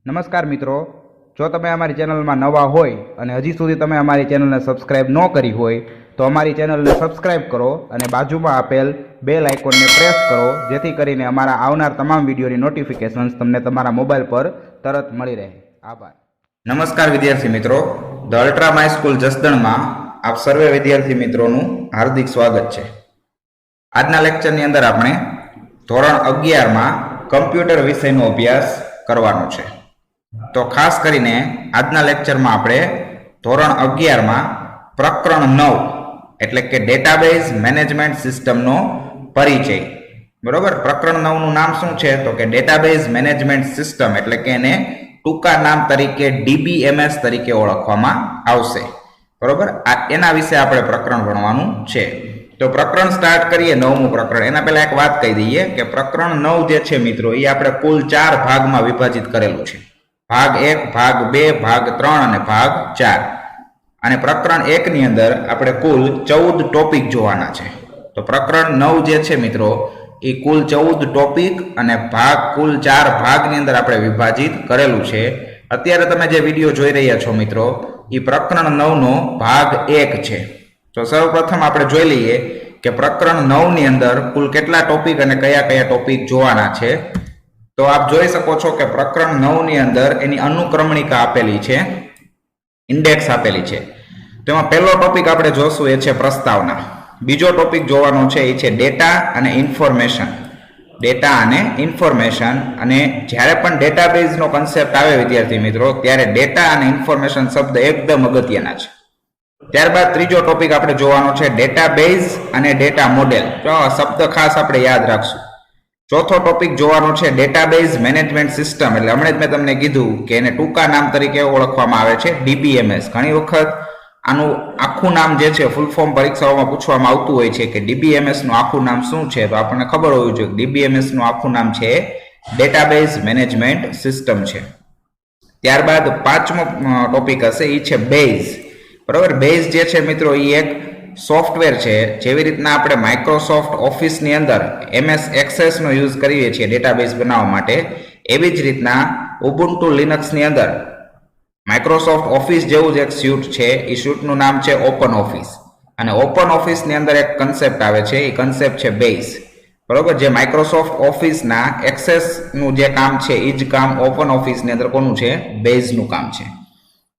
નમસ્કાર મિત્રો, જો તમે અમારી ચેનલમાં નવા હોય અને હજી સુધી તમે અમારી ચેનલને સબસ્ક્રાઇબ ન કરી હોય તો અમારી ચેનલને સબસ્ક્રાઇબ કરો અને બાજુમાં આપેલ બેલ આઇકોનને પ્રેસ કરો, જેથી કરીને અમારા આવનાર તમામ વિડીયોની નોટિફિકેશન્સ તમને તમારા મોબાઈલ પર તરત મળી રહે. આભાર. નમસ્કાર વિદ્યાર્થી મિત્રો, ધ અલ્ટ્રા માય સ્કૂલ જસદણમાં આપ સર્વે વિદ્યાર્થી મિત્રોનું હાર્દિક સ્વાગત છે. આજના લેક્ચરની અંદર આપણે ધોરણ 11માં કમ્પ્યુટર વિષયનો અભ્યાસ કરવાનો છે. તો ખાસ કરીને આજના લેક્ચરમાં આપણે ધોરણ 11માં પ્રકરણ 9 એટલે કે ડેટાબેઝ મેનેજમેન્ટ સિસ્ટમનો પરિચય. બરોબર, પ્રકરણ 9 નું નામ શું છે? તો કે ડેટાબેઝ મેનેજમેન્ટ સિસ્ટમ, એટલે કે એને ટૂંકા નામ તરીકે DBMS તરીકે ઓળખવામાં આવશે. બરોબર, એના વિશે આપણે પ્રકરણ ભણવાનું છે. તો પ્રકરણ સ્ટાર્ટ કરીએ. 9મું પ્રકરણ. એના પહેલા એક વાત કહી દઈએ કે પ્રકરણ 9 જે છે મિત્રો, એ આપણે કુલ 4 ભાગમાં વિભાજિત કરેલું છે. ભાગ 1, ભાગ 2, ભાગ 3 અને ભાગ 4. અને પ્રકરણ 1 ની અંદર આપણે કુલ 14 ટોપિક જોવાના છે. તો પ્રકરણ 9 જે છે મિત્રો, એ કુલ 14 ટોપિક અને ભાગ કુલ 4 ભાગની અંદર આપણે વિભાજિત કરેલું છે. અત્યારે તમે જે વિડીયો જોઈ રહ્યા છો મિત્રો, એ પ્રકરણ 9 નો ભાગ 1 છે. તો સૌપ્રથમ આપણે જોઈ લઈએ કે પ્રકરણ 9 ની અંદર કુલ કેટલા ટોપિક અને કયા કયા ટોપિક જોવાના છે. તો આપ જોઈ શકો છો કે પ્રકરણ 9 ની અંદર એની અનુક્રમણિકા આપેલી છે, ઇન્ડેક્સ આપેલી છે. તેમાં પહેલો ટોપિક આપણે જોશું એ છે પ્રસ્તાવના. બીજો ટોપિક જોવાનો છે એ છે ડેટા અને ઇન્ફોર્મેશન. ડેટા અને ઇન્ફોર્મેશન. અને જ્યારે પણ ડેટાબેઝનો કન્સેપ્ટ આવે વિદ્યાર્થી મિત્રો, ત્યારે ડેટા અને ઇન્ફોર્મેશન શબ્દ એકદમ અગત્યના છે. ત્યારબાદ ત્રીજો ટોપિક આપણે જોવાનો છે ડેટાબેઝ અને ડેટા મોડેલ. જો આ શબ્દ ખાસ આપણે યાદ રાખશું. ચોથો ટોપિક જોવાનો છે ડેટાબેઝ મેનેજમેન્ટ સિસ્ટમ, એટલે હમણાં જ મેં તમને કીધું કે એને ટૂંકા નામ તરીકે ઓળખવામાં આવે છે DBMS. ઘણી વખત આનું આખું નામ જે છે, ફૂલ ફોર્મ પરીક્ષાઓમાં પૂછવામાં આવતું હોય છે કે DBMS નું આખું નામ શું છે. તો આપણને ખબર હોવી જોઈએ DBMS નું આખું નામ છે ડેટાબેઝ મેનેજમેન્ટ સિસ્ટમ છે. ત્યારબાદ પાંચમો ટોપિક હશે એ છે બેઝ. બરોબર, બેઝ જે છે મિત્રો એ એક સોફ્ટવેર છે. જેવી રીતના આપણે માઇક્રોસોફ્ટ ઓફિસની અંદર MS એક્સેસ નો યુઝ કરીએ છીએ ડેટાબેઝ બનાવવા માટે, એવી જ રીતના ઉબુન્ટુ લિનક્સની અંદર માઇક્રોસોફ્ટ ઓફિસ જેવું જ એક સ્યુટ છે. એ સ્યુટનું નામ છે ઓપન ઓફિસ. અને ઓપન ઓફિસની અંદર એક કન્સેપ્ટ આવે છે, એ કન્સેપ્ટ છે બેઝ. બરોબર, જે માઇક્રોસોફ્ટ ઓફિસના એક્સેસનું જે કામ છે એ જ કામ ઓપન ઓફિસની અંદર કોનું છે? બેઝનું કામ છે.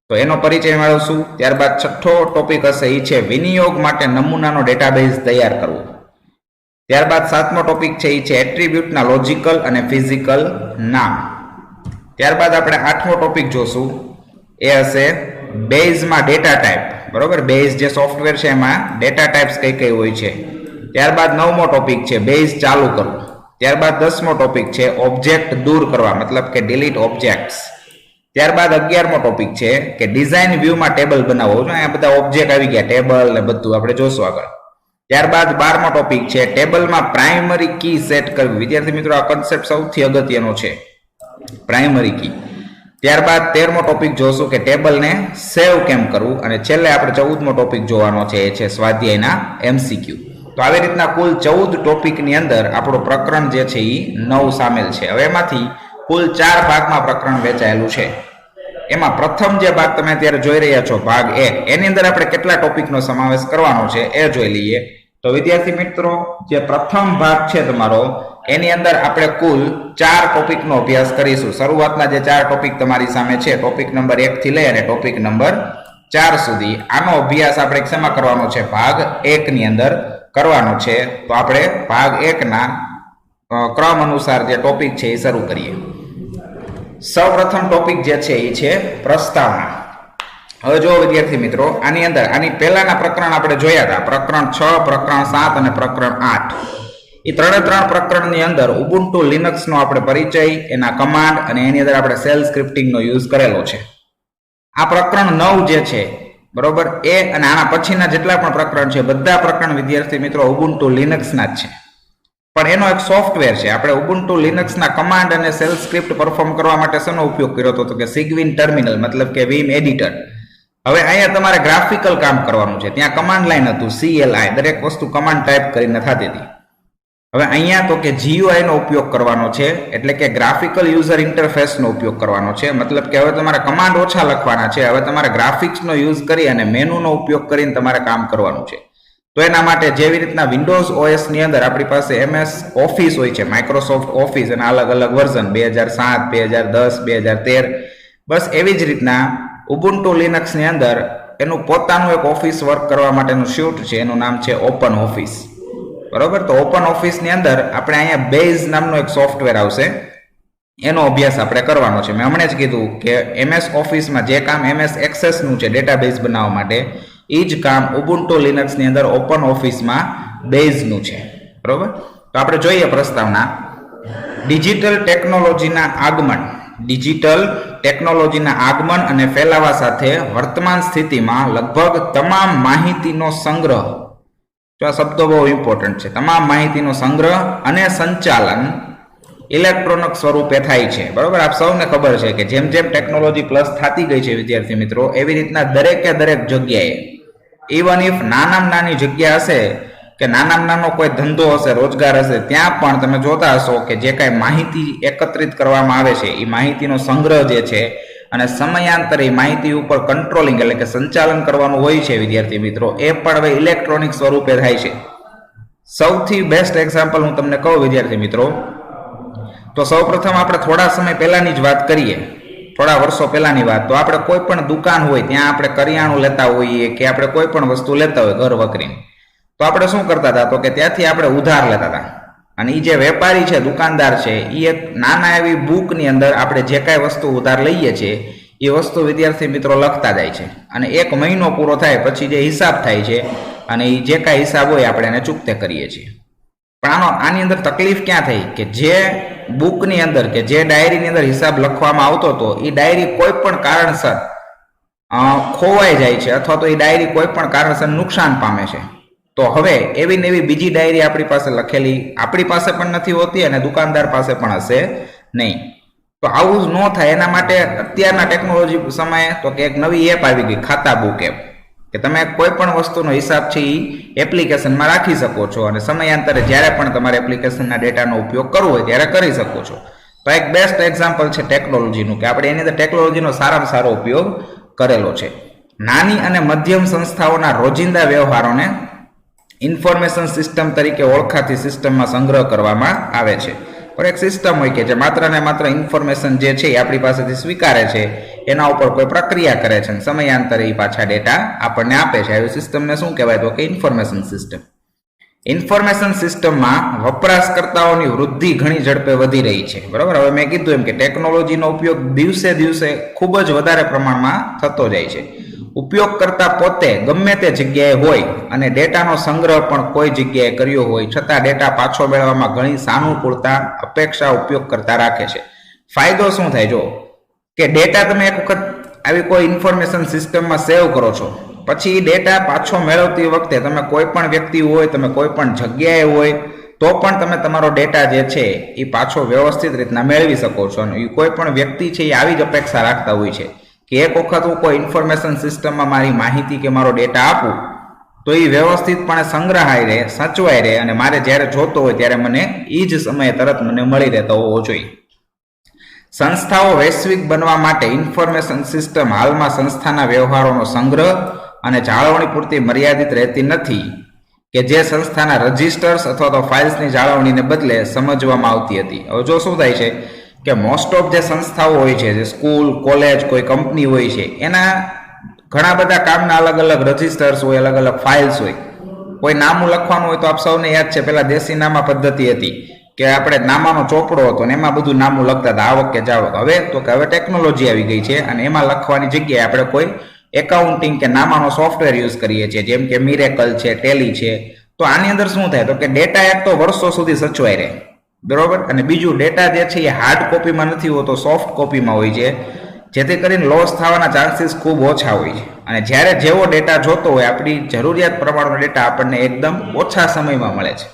તો એનો પરિચય મેળવશું. ત્યારબાદ છઠ્ઠો ટોપિક હશે એ છે વિનિયોગ માટે નમૂનાનો ડેટાબેઝ તૈયાર કરવો. ત્યારબાદ સાતમો ટોપિક છે એ છે એટ્રીબ્યુટના લોજિકલ અને ફિઝિકલ નામ. ત્યારબાદ આપણે આઠમો ટોપિક જોશું, એ હશે બેઝમાં ડેટા ટાઈપ. બરોબર, બેઝ જે સોફ્ટવેર છે એમાં ડેટા ટાઈપ્સ કઈ કઈ હોય છે. ત્યારબાદ નવમો ટોપિક છે બેઝ ચાલુ કરવું. ત્યારબાદ 10મો ટોપિક છે ઓબ્જેક્ટ દૂર કરવા, મતલબ કે ડિલીટ ઓબ્જેક્ટ્સ. ત્યારબાદ 11મો ટોપિક છે કે ડિઝાઇન વ્યૂમાં ટેબલ બનાવવો. અહીંયા બધા ઓબ્જેક્ટ આવી ગયા, ટેબલ ને બધું આપણે જોશું આગળ. ત્યારબાદ 12મો ટોપિક છે ટેબલમાં પ્રાઇમરી કી સેટ કરવી. વિદ્યાર્થી મિત્રો, આ કન્સેપ્ટ સૌથી અગત્યનો છે, પ્રાઇમરી કી. ત્યારબાદ 13મો ટોપિક જોશું કે ટેબલને સેવ કેમ કરવું. અને છેલ્લે આપણે 14મો ટોપિક જોવાનો છે, એ છે સ્વાધ્યાયના MCQ. તો આવી રીતના કુલ 14 ટોપિકની અંદર આપણું પ્રકરણ જે છે એ 9 સામેલ છે. હવે એમાંથી કુલ 4 ભાગમાં પ્રકરણ વહેંચાયેલું છે. એમાં પ્રથમ જે ભાગ તમે અત્યારે જોઈ રહ્યા છો, ભાગ 1, એની અંદર આપણે કેટલા ટોપિકનો સમાવેશ કરવાનો છે એ જોઈ લઈએ. તો વિદ્યાર્થી મિત્રો, જે પ્રથમ ભાગ છે તમારો, એની અંદર આપણે કુલ 4 ટોપિકનો અભ્યાસ કરીશું. શરૂઆતના જે 4 ટોપિક તમારી સામે છે, ટોપિક નંબર 1 થી લઈ અને ટોપિક નંબર 4 સુધી, આનો અભ્યાસ આપણે શેમાં કરવાનો છે? ભાગ 1 ની અંદર કરવાનો છે. તો આપણે ભાગ 1 ના ક્રમ અનુસાર જે ટોપિક છે એ શરૂ કરીએ. સૌપ્રથમ ટોપિક જે છે એ છે પ્રસ્તાવના. હવે જો વિદ્યાર્થી મિત્રો, આની પહેલાના પ્રકરણ આપણે જોયા હતા, પ્રકરણ 6, પ્રકરણ 7 અને પ્રકરણ 8. એ ત્રણ પ્રકરણની અંદર ઉબુન્ટુ લિનક્સનો આપણે પરિચય, એના કમાન્ડ અને એની અંદર આપણે શેલ સ્ક્રિપ્ટિંગનો યુઝ કરેલો છે. આ પ્રકરણ 9 જે છે, બરોબર, એ અને આના પછીના જેટલા પણ પ્રકરણ છે, બધા પ્રકરણ વિદ્યાર્થી મિત્રો ઉબુન્ટુ લિનક્સના જ છે. પણ એનો એક સોફ્ટવેર છે. આપણે ઉબુન્ટુ લિનક્સના કમાન્ડ અને શેલ સ્ક્રિપ્ટ પરફોર્મ કરવા માટે શેનો ઉપયોગ કર્યો હતો? તો કે સિગવિન ટર્મિનલ, મતલબ કે વિમ એડિટર. હવે અહીંયા તમારે ગ્રાફિકલ કામ કરવાનું છે. ત્યાં કમાન્ડ લાઈન હતું CLI, દરેક વસ્તુ કમાન્ડ ટાઈપ કરીને થતી હતી. હવે અહીંયા તો કે GUI નો ઉપયોગ કરવાનો છે, એટલે કે ગ્રાફિકલ યુઝર ઇન્ટરફેસનો ઉપયોગ કરવાનો છે. મતલબ કે હવે તમારે કમાન્ડ ઓછા લખવાના છે, હવે તમારે ગ્રાફિક્સનો યુઝ કરી અને મેનુનો ઉપયોગ કરીને તમારે કામ કરવાનું છે. તો એના માટે જેવી રીતના વિન્ડોઝ OS ની અંદર આપણી પાસે MS ઓફિસ હોય છે, માઇક્રોસોફ્ટ ઓફિસ અને અલગ અલગ વર્ઝન 2007, 2010, 2013, બસ એવી જ રીતના ઉબુન્ટુ લિનક્સ ની અંદર એનું પોતાનું એક ઓફિસ વર્ક કરવા માટેનું સ્યુટ છે, એનું નામ છે ઓપન ઓફિસ. બરોબર, તો ઓપન ઓફિસ ની અંદર આપણે અહીંયા બેઝ નામનો એક સોફ્ટવેર આવશે, એનો અભ્યાસ આપણે કરવાનો છે. મેં હમણાં જ કીધું કે MS ઓફિસમાં જે કામ MS એક્સેસ નું છે ડેટાબેઝ બનાવવા માટે, એ જ કામ ઉબુન્ટુ લિનક્સ ની અંદર ઓપન ઓફિસમાં બેઝ નું છે. બરોબર, તો આપણે જોઈએ પ્રસ્તાવના. ડિજિટલ ટેકનોલોજીના આગમન અને ફેલાવા સાથે વર્તમાન સ્થિતિમાં લગભગ તમામ માહિતીનો સંગ્રહ, તો આ શબ્દો બહુ ઇમ્પોર્ટન્ટ છે, તમામ માહિતીનો સંગ્રહ અને સંચાલન ઇલેક્ટ્રોનિક સ્વરૂપે થાય છે. બરોબર, આપ સૌને ખબર છે કે જેમ જેમ ટેકનોલોજી પ્લસ થતી ગઈ છે વિદ્યાર્થી મિત્રો, એવી રીતના દરેકે દરેક જગ્યાએ, ઇવન ઇફ નાનામાં નાની જગ્યા હશે કે નાનામાં નાનો કોઈ ધંધો હશે, રોજગાર હશે, ત્યાં પણ તમે જોતા હશો કે જે કાંઈ માહિતી એકત્રિત કરવામાં આવે છે, એ માહિતીનો સંગ્રહ જે છે અને સમયાંતરે માહિતી ઉપર કંટ્રોલિંગ એટલે કે સંચાલન કરવાનું હોય છે વિદ્યાર્થી મિત્રો, એ પણ હવે ઇલેક્ટ્રોનિક સ્વરૂપે થાય છે. સૌથી બેસ્ટ એક્ઝામ્પલ હું તમને કહું વિદ્યાર્થી મિત્રો, તો સૌપ્રથમ આપણે થોડા સમય પહેલાની જ વાત કરીએ, થોડા વર્ષો પહેલાની વાત, તો આપણે કોઈ પણ દુકાન હોય ત્યાં આપણે કરિયાણું લેતા હોઈએ કે આપણે કોઈ પણ વસ્તુ લેતા હોય ઘર વકરીની, તો આપણે શું કરતા હતા, તો કે ત્યાંથી આપણે ઉધાર લેતા હતા. અને એ જે વેપારી છે, દુકાનદાર છે, એ એક નાના એવી બુકની અંદર આપણે જે કાંઈ વસ્તુ ઉધાર લઈએ છીએ એ વસ્તુ વિદ્યાર્થી મિત્રો લખતા જાય છે, અને 1 મહિનો પૂરો થાય પછી જે હિસાબ થાય છે અને એ જે કાંઈ હિસાબ હોય આપણે એને ચૂકતે કરીએ છીએ. પણ આની અંદર તકલીફ ક્યાં થઈ કે જે બુકની અંદર કે જે ડાયરીની અંદર હિસાબ લખવામાં આવતો હતો, એ ડાયરી કોઈ પણ કારણસર ખોવાઈ જાય છે, અથવા તો એ ડાયરી કોઈ પણ કારણસર નુકસાન પામે છે. તો હવે એવી ને એવી બીજી ડાયરી આપણી પાસે લખેલી આપણી પાસે પણ નથી હોતી અને દુકાનદાર પાસે પણ હશે નહીં. તો આવું જ ન થાય એના માટે અત્યારના ટેકનોલોજી સમયે તો કે એક નવી એપ આવી ગઈ, ખાતા બુક એપ, કે તમે કોઈ પણ વસ્તુનો હિસાબ છે એ એપ્લિકેશનમાં રાખી શકો છો અને સમયાંતરે જ્યારે પણ તમારે એપ્લિકેશનના ડેટાનો ઉપયોગ કરવો હોય ત્યારે કરી શકો છો. તો એક બેસ્ટ એક્ઝામ્પલ છે ટેકનોલોજીનું, કે આપણે એની અંદર ટેકનોલોજીનો સારામાં સારો ઉપયોગ કરેલો છે. નાની અને મધ્યમ સંસ્થાઓના રોજિંદા વ્યવહારોને ઇન્ફોર્મેશન સિસ્ટમ તરીકે ઓળખાતી સિસ્ટમમાં સંગ્રહ કરવામાં આવે છે. પણ એક સિસ્ટમ હોય કે જે માત્ર ને માત્ર ઇન્ફોર્મેશન જે છે એ આપણી પાસેથી સ્વીકારે છે, એના ઉપર કોઈ પ્રક્રિયા કરે છે અને સમયાંતરે એ પાછા ડેટા આપણને આપે છે. આવી સિસ્ટમને શું કહેવાય, તો કે ઇન્ફોર્મેશન સિસ્ટમ. ઇન્ફોર્મેશન સિસ્ટમમાં વપરાશકર્તાઓની વૃદ્ધિ ઘણી ઝડપે વધી રહી છે. બરાબર, હવે મેં કીધું એમ કે ટેકનોલોજીનો ઉપયોગ દિવસે દિવસે ખૂબ જ વધારે પ્રમાણમાં થતો જાય છે. ઉપયોગકર્તા પોતે ગમે તે જગ્યાએ હોય અને ડેટાનો સંગ્રહ પણ કોઈ જગ્યાએ કર્યો હોય છતાં ડેટા પાછો મેળવવામાં ઘણી સાનુકૂળતા અપેક્ષા ઉપયોગકર્તા રાખે છે. ફાયદો શું થાય, જો કે ડેટા તમે એક વખત આવી કોઈ ઇન્ફોર્મેશન સિસ્ટમમાં સેવ કરો છો, પછી ડેટા પાછો મેળવતી વખતે તમે કોઈ પણ વ્યક્તિ હોય, તમે કોઈ પણ જગ્યાએ હોય, તો પણ તમે તમારો ડેટા જે છે એ પાછો વ્યવસ્થિત રીતના મેળવી શકો છો. અને કોઈ પણ વ્યક્તિ છે એ આવી જ અપેક્ષા રાખતા હોય છે કે એક વખત હું કોઈ ઇન્ફોર્મેશન સિસ્ટમમાં મારી માહિતી કે મારો ડેટા આપું તો એ વ્યવસ્થિતપણે સંગ્રહાય રહે, સચવાય રહે અને મારે જ્યારે જોતો હોય ત્યારે મને એ જ સમયે તરત મને મળી રહેતો હોવો જોઈએ. સંસ્થાઓ વૈશ્વિક બનવા માટે ઇન્ફોર્મેશન સિસ્ટમ હાલમાં સંસ્થાના વ્યવહારોનો સંગ્રહ અને જાળવણી પૂરતી મર્યાદિત રહેતી નથી, કે જે સંસ્થાના રજિસ્ટર્સ અથવા તો ફાઇલ્સની જાળવણીને બદલે સમજવામાં આવતી હતી. હવે જો શું થાય છે કે મોસ્ટ ઓફ જે સંસ્થાઓ હોય છે, જે સ્કૂલ, કોલેજ, કોઈ કંપની હોય છે, એના ઘણા બધા કામના અલગ અલગ રજિસ્ટર્સ હોય, અલગ અલગ ફાઇલ્સ હોય. કોઈ નામું લખવાનું હોય તો આપ સૌને યાદ છે, પેલા દેશી નામા પદ્ધતિ હતી કે આપણે નામાનો ચોપડો હતો ને એમાં બધું નામું લખતા હતા, આવક કે જાવક. હવે તો કે હવે ટેકનોલોજી આવી ગઈ છે અને એમાં લખવાની જગ્યાએ આપણે કોઈ એકાઉન્ટિંગ કે નામાનો સોફ્ટવેર યુઝ કરીએ છીએ, જેમ કે મિરેકલ છે, ટેલી છે. તો આની અંદર શું થાય, તો કે ડેટા એક તો વર્ષો સુધી સચવાઈ રહે, બરોબર, અને બીજું ડેટા જે છે એ હાર્ડ કોપીમાં નથી હોતો, સોફ્ટ કોપીમાં હોય છે, જેથી કરીને લોસ થવાના ચાન્સીસ ખૂબ ઓછા હોય છે. અને જ્યારે જેવો ડેટા જોતો હોય, આપણી જરૂરિયાત પ્રમાણનો ડેટા આપણને એકદમ ઓછા સમયમાં મળે છે.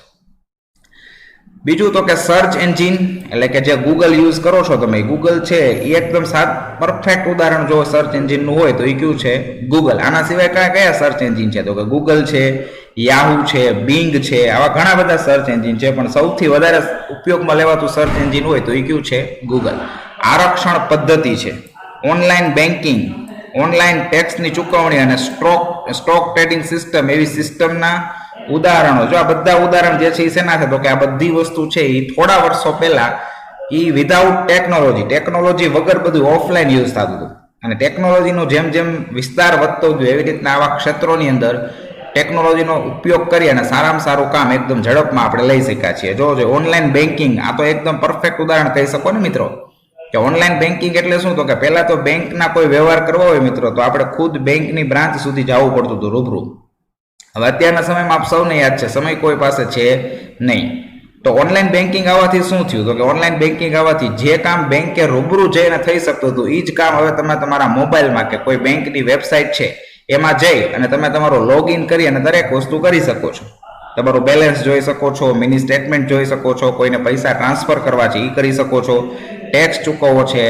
બીજું તો કે સર્ચ એન્જિન, એટલે કે જે ગૂગલ યુઝ કરો છો તમે, ગૂગલ છે એ એકદમ પરફેક્ટ ઉદાહરણ જો સર્ચ એન્જિનનું હોય તો એ કયું છે, ગૂગલ. આના સિવાય કયા કયા સર્ચ એન્જિન છે, તો કે ગૂગલ છે, યાહુ છે, બિંગ છે, આવા ઘણા બધા સર્ચ એન્જિન છે, પણ સૌથી વધારે ઉપયોગમાં લેવાતું સર્ચ એન્જિન હોય તો એ કયું છે? ગૂગલ. આરક્ષણ પદ્ધતિ છે, ઓનલાઈન બેન્કિંગ, ઓનલાઈન ટેક્સની ચૂકવણી અને સ્ટોક ટ્રેડિંગ સિસ્ટમ એવી સિસ્ટમના ઉદાહરણો. જો આ બધા ઉદાહરણ જે છે એ શેના છે? તો કે આ બધી વસ્તુ છે એ થોડા વર્ષો પહેલા એ વિધાઉટ ટેકનોલોજી વગર બધું ઓફલાઈન યુઝ થતું હતું. અને ટેકનોલોજીનો જેમ જેમ વિસ્તાર વધતો ગયો એવી રીતના આવા ક્ષેત્રોની અંદર ટેકનોલોજીનો ઉપયોગ કરી અને સારામાં સારું કામ એકદમ ઝડપમાં આપણે લઈ શક્યા છીએ. જો ઓનલાઈન બેન્કિંગ આ તો એકદમ પરફેક્ટ ઉદાહરણ કહી શકો ને મિત્રો, કે ઓનલાઈન બેન્કિંગ એટલે શું? તો કે પહેલા તો બેંકના કોઈ વ્યવહાર કરવો હોય મિત્રો તો આપણે ખુદ બેંકની બ્રાન્ચ સુધી જવું પડતું હતું રૂબરૂ. હવે અત્યારના સમયમાં આપ સૌને યાદ છે, સમય કોઈ પાસે છે નહીં. તો ઓનલાઈન બેન્કિંગ આવવાથી શું થયું? તો કે ઓનલાઈન બેન્કિંગ આવવાથી જે કામ બેંકે રૂબરૂ જઈને થઈ શકતું હતું એ જ કામ હવે તમે તમારા મોબાઈલમાં કે કોઈ બેંકની વેબસાઇટ છે એમાં જઈ અને તમે તમારું લોગિન કરી અને દરેક વસ્તુ કરી શકો છો. તમારું બેલેન્સ જોઈ શકો છો, મિની સ્ટેટમેન્ટ જોઈ શકો છો, કોઈને પૈસા ટ્રાન્સફર કરવા છે એ કરી શકો છો, ટેક્સ ચૂકવવો છે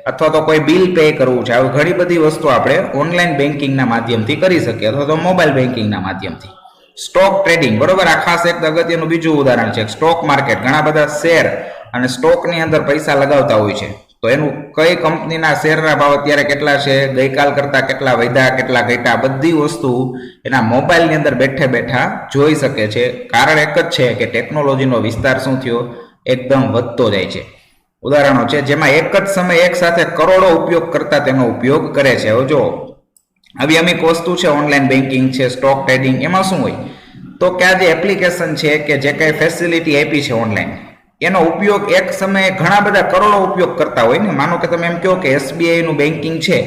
અથવા તો કોઈ બિલ પે કરવું છે, આવી ઘણી બધી વસ્તુ આપણે ઓનલાઈન બેન્કિંગના માધ્યમથી કરી શકીએ અથવા તો મોબાઈલ બેન્કિંગના માધ્યમથી. સ્ટોક ટ્રેડિંગ, બરોબર, આ ખાસ એક અગત્યનું બીજું ઉદાહરણ છે. સ્ટોક માર્કેટ, ઘણા બધા શેર અને સ્ટોકની અંદર પૈસા લગાવતા હોય છે. તો એનું કઈ કંપનીના શેરના ભાવ અત્યારે કેટલા છે, ગઈકાલ કરતા કેટલા વધ્યા, કેટલા ઘટ્યા, બધી વસ્તુ એના મોબાઈલની અંદર બેઠે બેઠા જોઈ શકે છે. કારણ એક જ છે કે ટેકનોલોજીનો વિસ્તાર શું થયો? એકદમ વધતો જાય છે. ઉદાહરણો છે જેમાં એક જ સમયે એક સાથે કરોડો ઉપયોગ કરતા તેનો ઉપયોગ કરે છે. હવે જો આવી અમુક વસ્તુ છે, ઓનલાઈન બેન્કિંગ છે, સ્ટોક ટ્રેડિંગ, એમાં શું હોય? તો કે આ જે એપ્લિકેશન છે કે જે કઈ ફેસિલિટી આપી છે ઓનલાઈન, એનો ઉપયોગ એક સમયે ઘણા બધા કરોડો ઉપયોગ કરતા હોય ને. માનો કે તમે એમ કહો કે SBI નું બેન્કિંગ છે,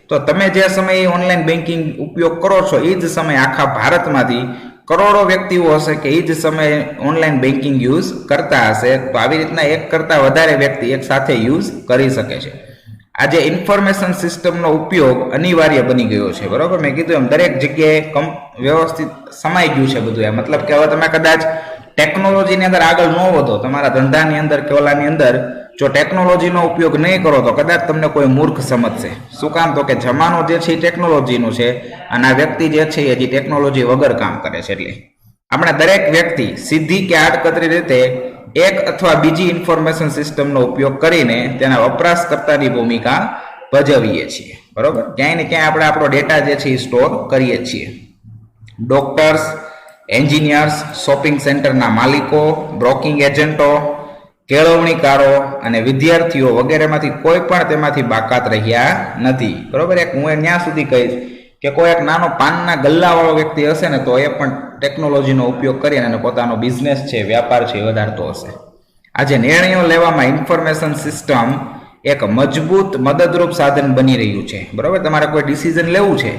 તો તમે જે સમયે ઓનલાઈન બેન્કિંગ ઉપયોગ કરો છો એ જ સમયે આખા ભારતમાંથી કરોડો વ્યક્તિઓ હશે કે એ જ સમયે ઓનલાઈન બેન્કિંગ યુઝ કરતા હશે. તો આવી રીતના એક કરતા વધારે વ્યક્તિ એક સાથે યુઝ કરી શકે છે. આજે ઇન્ફોર્મેશન સિસ્ટમનો ઉપયોગ અનિવાર્ય બની ગયો છે, બરોબર. મેં કીધું એમ દરેક જગ્યાએ વ્યવસ્થિત સમાઈ ગયું છે બધું. એ મતલબ કે હવે તમે કદાચ ટેકનોલોજીની અંદર આગળ ન વધો, તમારા ધંધાની અંદર કે ઓલાની અંદર જો ટેકનોલોજીનો ઉપયોગ નહીં કરો તો કદાચ તમને કોઈ મૂર્ખ સમજશે. શું કામ? તો કે જમાનો જે છે એ ટેકનોલોજીનું છે અને આ વ્યક્તિ જે છે એ હજી ટેકનોલોજી વગર કામ કરે છે. એટલે આપણે દરેક વ્યક્તિ સીધી કે આડકતરી રીતે એક અથવા બીજી ઇન્ફોર્મેશન સિસ્ટમનો ઉપયોગ કરીને તેના વપરાશકર્તાની ભૂમિકા ભજવીએ છીએ, બરોબર. ક્યાંય ને ક્યાંય આપણે આપણો ડેટા જે છે એ સ્ટોર કરીએ છીએ. ડોક્ટર્સ, એન્જિનિયર્સ, શોપિંગ સેન્ટરના માલિકો, બ્રોકિંગ એજન્ટો, કેળવણીકારો અને વિદ્યાર્થીઓ વગેરેમાંથી કોઈ પણ તેમાંથી બાકાત રહ્યા નથી, બરોબર. એક હું ત્યાં સુધી કહીશ કે કોઈ એક નાનો પાનના ગલ્લાવાળો વ્યક્તિ હશે ને તો એ પણ ટેકનોલોજીનો ઉપયોગ કરીને અને પોતાનો બિઝનેસ છે, વ્યાપાર છે એ વધારતો હશે. આજે નિર્ણયો લેવામાં ઇન્ફોર્મેશન સિસ્ટમ એક મજબૂત મદદરૂપ સાધન બની રહ્યું છે, બરોબર. તમારે કોઈ ડિસિઝન લેવું છે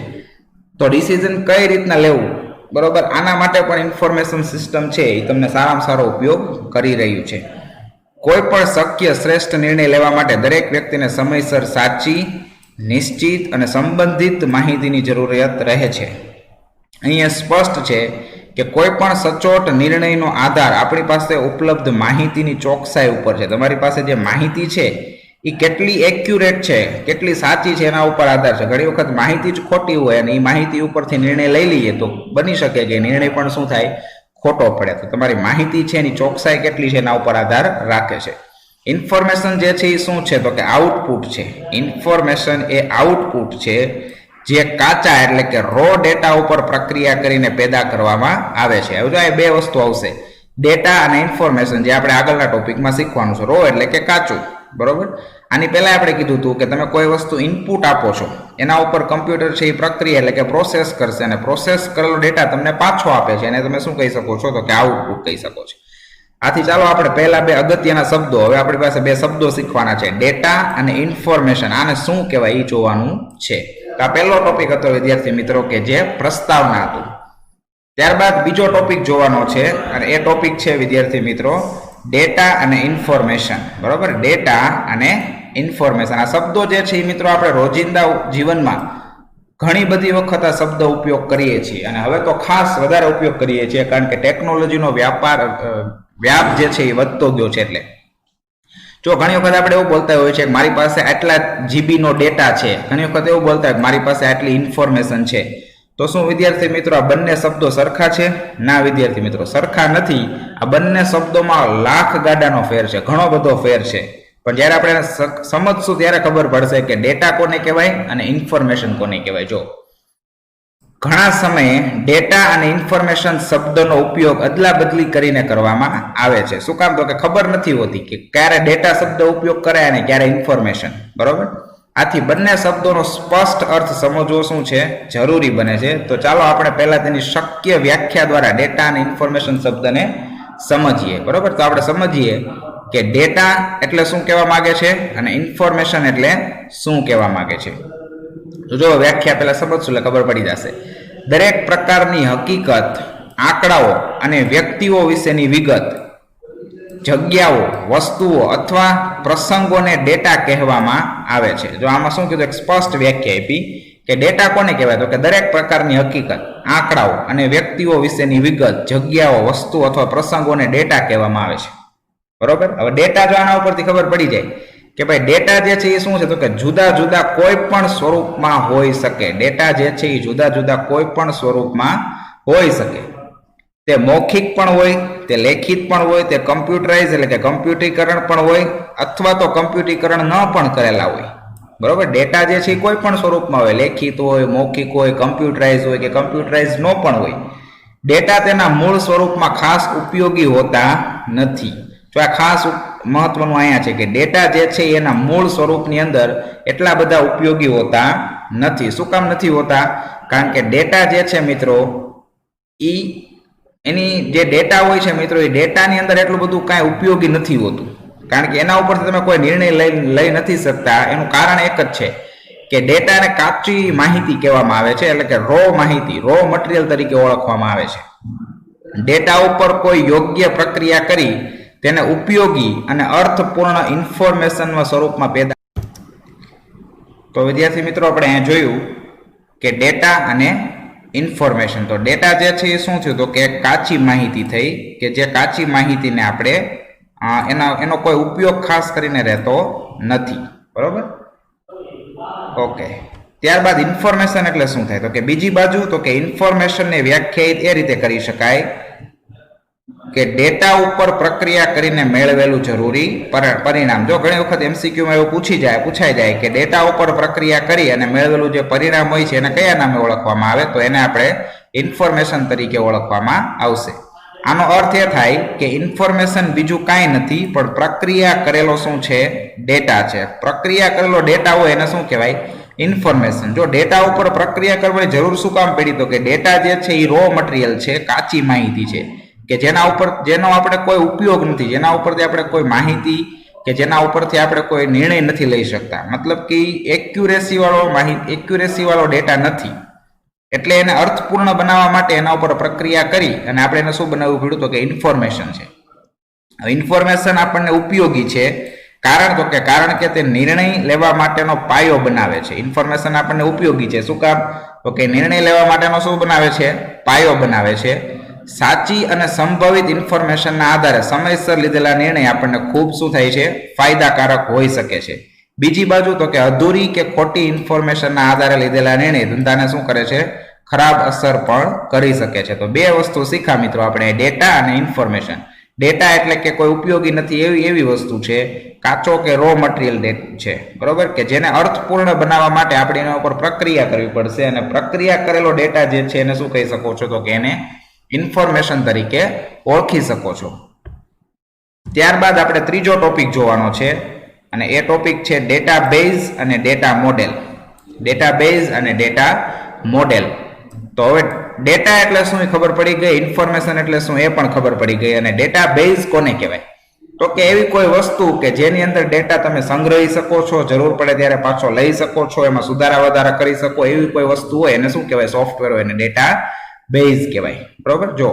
તો ડિસિઝન કઈ રીતના લેવું, બરોબર, આના માટે પણ ઇન્ફોર્મેશન સિસ્ટમ છે એ તમને સારામાં સારો ઉપયોગ કરી રહ્યું છે. કોઈ પણ શક્ય શ્રેષ્ઠ નિર્ણય લેવા માટે દરેક વ્યક્તિને સમયસર સાચી, નિશ્ચિત અને સંબંધિત માહિતીની જરૂરિયાત રહે છે. અહીંયા સ્પષ્ટ છે કે કોઈ પણ સચોટ નિર્ણયનો આધાર આપણી પાસે ઉપલબ્ધ માહિતીની ચોકસાઈ ઉપર છે. તમારી પાસે જે માહિતી છે એ કેટલી એક્યુરેટ છે, કેટલી સાચી છે એના ઉપર આધાર છે. ઘણી વખત માહિતી જ ખોટી હોય અને એ માહિતી ઉપરથી નિર્ણય લઈ લઈએ તો બની શકે કે નિર્ણય પણ શું થાય? ખોટો પડે. તો તમારી માહિતી છે એની ચોકસાઈ કેટલી છે એના ઉપર આધાર રાખે છે. ઇન્ફોર્મેશન જે છે એ શું છે? તો કે આઉટપુટ છે. ઇન્ફોર્મેશન એ આઉટપુટ છે જે કાચા એટલે કે રો ડેટા ઉપર પ્રક્રિયા કરીને પેદા કરવામાં આવે છે. હવે જો આ બે વસ્તુ આવશે, ડેટા અને ઇન્ફોર્મેશન, જે આપણે આગળના ટોપિકમાં શીખવાનું છે. રો એટલે કે કાચું, બરોબર. આની પહેલા આપણે કીધું હતું કે તમે કોઈ વસ્તુ ઇનપુટ આપો છો, એના ઉપર કમ્પ્યુટર છે એ પ્રક્રિયા એટલે કે પ્રોસેસ કરશે અને પ્રોસેસ કરેલો ડેટા તમને પાછો આપે છે, એને તમે શું કહી શકો છો? તો કે આઉટપુટ કહી શકો છો. આથી ચાલો આપણે પહેલા બે અગત્યના શબ્દો, હવે આપણી પાસે બે શબ્દો શીખવાના છે, ડેટા અને ઇન્ફોર્મેશન. આને શું કહેવાય એ જોવાનું છે. આ પહેલો ટોપિક હતો વિદ્યાર્થી મિત્રો કે જે પ્રસ્તાવના હતું. ત્યારબાદ બીજો ટોપિક જોવાનો છે અને એ ટોપિક છે વિદ્યાર્થી મિત્રો ડેટા અને ઇન્ફોર્મેશન, બરોબર. ડેટા અને ઇન્ફોર્મેશન આ શબ્દો જે છે એ મિત્રો આપણે રોજિંદા જીવનમાં ઘણી બધી વખત આ શબ્દ ઉપયોગ કરીએ છીએ અને હવે તો ખાસ વધારે ઉપયોગ કરીએ છીએ કારણ કે ટેકનોલોજીનો વ્યાપ જે છે એ વધતો ગયો છે. એટલે જો ઘણી વખત આપણે એવું બોલતા હોય છે કે મારી પાસે આટલા GB નો ડેટા છે, ઘણી વખત એવું બોલતા હોય કે મારી પાસે આટલી ઇન્ફોર્મેશન છે. તો શું વિદ્યાર્થી મિત્રો આ બંને શબ્દો સરખા છે? ના વિદ્યાર્થી મિત્રો, સરખા નથી. આ બંને શબ્દોમાં લાખ ગાડાનો ફેર છે, ઘણો બધો ફેર છે. પણ જ્યારે આપણે સમજશું ત્યારે ખબર પડશે કે ડેટા કોને કહેવાય અને ઇન્ફોર્મેશન કોને કહેવાય. જો ઘણા સમયે ડેટા અને ઇન્ફોર્મેશન શબ્દનો ઉપયોગ અદલા બદલી કરીને કરવામાં આવે છે. શું કામ? તો કે ખબર નથી હોતી કે ક્યારે ડેટા શબ્દ ઉપયોગ કરાય અને ક્યારે ઇન્ફોર્મેશન. બરોબર? આથી બંને શબ્દોનો સ્પષ્ટ અર્થ સમજવો શું છે? જરૂરી બને છે. તો ચાલો આપણે પહેલા તેની શક્ય વ્યાખ્યા દ્વારા ડેટા અને ઇન્ફોર્મેશન શબ્દને સમજીએ. બરોબર? તો આપણે સમજીએ કે ડેટા એટલે શું કહેવા માંગે છે અને ઇન્ફોર્મેશન એટલે શું કહેવા માંગે છે. તો જો વ્યાખ્યા પહેલા સમજશું એટલે ખબર પડી જશે. દરેક પ્રકારની હકીકત, આંકડાઓ અને વ્યક્તિઓ વિશેની વિગત, જગ્યાઓ, વસ્તુઓ અથવા પ્રસંગોને ડેટા કહેવામાં આવે છે. જો આમાં શું કીધું? એક સ્પષ્ટ વ્યાખ્યા આપી કે ડેટા કોને કહેવાય? તો કે દરેક પ્રકારની હકીકત, આંકડાઓ અને વ્યક્તિઓ વિશેની વિગત, જગ્યાઓ, વસ્તુ અથવા પ્રસંગોને ડેટા કહેવામાં આવે છે. બરોબર? હવે ડેટા જો આના ઉપરથી ખબર પડી જાય કે ભાઈ ડેટા જે છે એ શું છે? તો કે જુદા જુદા કોઈ પણ સ્વરૂપમાં હોઈ શકે. ડેટા જે છે એ જુદા જુદા કોઈ પણ સ્વરૂપમાં હોઈ શકે. તે મૌખિક પણ હોય, તે લેખિત પણ હોય, તે કમ્પ્યુટરાઇઝ એટલે કે કમ્પ્યુટરીકરણ પણ હોય અથવા તો કમ્પ્યુટરીકરણ ન પણ કરેલા હોય. બરોબર? ડેટા જે છે એ કોઈ પણ સ્વરૂપમાં હોય, લેખિત હોય, મૌખિક હોય, કમ્પ્યુટરાઇઝ હોય કે કમ્પ્યુટરાઇઝ ન પણ હોય. ડેટા તેના મૂળ સ્વરૂપમાં ખાસ ઉપયોગી હોતા નથી. જો આ ખાસ મહત્વનું અહીંયા છે કે ડેટા જે છે એના મૂળ સ્વરૂપની અંદર એટલા બધા ઉપયોગી હોતા નથી. શું કામ નથી હોતા? કારણ કે ડેટા જે છે મિત્રો એની જે ડેટા હોય છે મિત્રો, એ ડેટાની અંદર એટલું બધું કાંઈ ઉપયોગી નથી હોતું. કારણ કે એના ઉપરથી તમે કોઈ નિર્ણય લઈ નથી શકતા. એનું કારણ એક જ છે કે ડેટાને કાચી માહિતી કહેવામાં આવે છે, એટલે કે રો માહિતી, રો મટીરિયલ તરીકે ઓળખવામાં આવે છે. ડેટા ઉપર કોઈ યોગ્ય પ્રક્રિયા કરી તેને ઉપયોગી અને અર્થપૂર્ણ ઇન્ફોર્મેશનના સ્વરૂપમાં પેદા. તો વિદ્યાર્થી મિત્રો આપણે અહીંયા જોયું કે ડેટા અને ઇન્ફોર્મેશન. તો ડેટા જે છે એ શું થયું? તો કે કાચી માહિતી થઈ કે જે કાચી માહિતીને આપણે એનો કોઈ ઉપયોગ ખાસ કરીને રહેતો નથી. બરોબર? ઓકે. ત્યારબાદ ઇન્ફોર્મેશન એટલે શું થાય? તો કે બીજી બાજુ તો કે ઇન્ફોર્મેશનને વ્યાખ્યાયિત એ રીતે કરી શકાય કે ડેટા ઉપર પ્રક્રિયા કરીને મેળવેલું જરૂરી પરિણામ. જો ઘણી વખત એમસીક્યુમાં એવું પૂછાઈ જાય કે ડેટા ઉપર પ્રક્રિયા કરી અને મેળવેલું જે પરિણામ હોય છે એને કયા નામે ઓળખવામાં આવે? તો એને આપણે ઇન્ફોર્મેશન તરીકે ઓળખવામાં આવશે. આનો અર્થ એ થાય કે ઇન્ફોર્મેશન બીજું કાંઈ નથી પણ પ્રક્રિયા કરેલો શું છે? ડેટા છે. પ્રક્રિયા કરેલો ડેટા હોય એને શું કહેવાય? ઇન્ફોર્મેશન. જો ડેટા ઉપર પ્રક્રિયા કરવાની જરૂર શું કામ પડી? તો કે ડેટા જે છે એ રો મટીરિયલ છે, કાચી માહિતી છે કે જેનો આપણે કોઈ ઉપયોગ નથી, જેના ઉપરથી આપણે કોઈ માહિતી કે જેના ઉપરથી આપણે કોઈ નિર્ણય નથી લઈ શકતા. મતલબ કે એક્યુરેસી વાળો ડેટા નથી. એટલે એને અર્થપૂર્ણ બનાવવા માટે એના ઉપર પ્રક્રિયા કરી અને આપણે એને શું બનાવવું પડ્યું? તો કે ઇન્ફોર્મેશન છે. ઇન્ફોર્મેશન આપણને ઉપયોગી છે કારણ કે તે નિર્ણય લેવા માટેનો પાયો બનાવે છે. ઇન્ફોર્મેશન આપણને ઉપયોગી છે. શું કામ? તો કે નિર્ણય લેવા માટેનો શું બનાવે છે? પાયો બનાવે છે. સાચી અને સંભવિત ઇન્ફોર્મેશનના આધારે સમયસર લીધેલા નિર્ણય આપણને ખૂબ શું થાય છે? ફાયદાકારક હોઈ શકે છે. બીજી બાજુ તો કે અધૂરી કે ખોટી ઇન્ફોર્મેશનના આધારે લીધેલા નિર્ણય ધંધાને શું કરે છે? ખરાબ અસર પણ કરી શકે છે. તો બે વસ્તુ શીખા મિત્રો આપણે, ડેટા અને ઇન્ફોર્મેશન. ડેટા એટલે કે કોઈ ઉપયોગી નથી એવી વસ્તુ છે, કાચો કે રો મટીરિયલ છે. બરોબર? કે જેને અર્થપૂર્ણ બનાવવા માટે આપણે એના ઉપર પ્રક્રિયા કરવી પડશે અને પ્રક્રિયા કરેલો ડેટા જે છે એને શું કહી શકો છો? તો કે એને ઇન્ફોર્મેશન તરીકે ઓળખી શકો છો. ત્યારબાદ આપણે ત્રીજો ટોપિક જોવાનો છે અને એ ટોપિક છે ડેટાબેઝ અને ડેટા મોડેલ. ડેટાબેઝ અને ડેટા મોડેલ. તો હવે ડેટા એટલે શું એ ખબર પડી ગઈ, ઇન્ફોર્મેશન એટલે શું એ પણ ખબર પડી ગઈ. અને ડેટાબેઝ કોને કહેવાય? તો કે એવી કોઈ વસ્તુ કે જેની અંદર ડેટા તમે સંગ્રહી શકો છો, જરૂર પડે ત્યારે પાછો લઈ શકો છો, એમાં સુધારા વધારા કરી શકો, એવી કોઈ વસ્તુ હોય એને શું કહેવાય? સોફ્ટવેર હોય એને ડેટા બેઝ કહેવાય. બરોબર? જો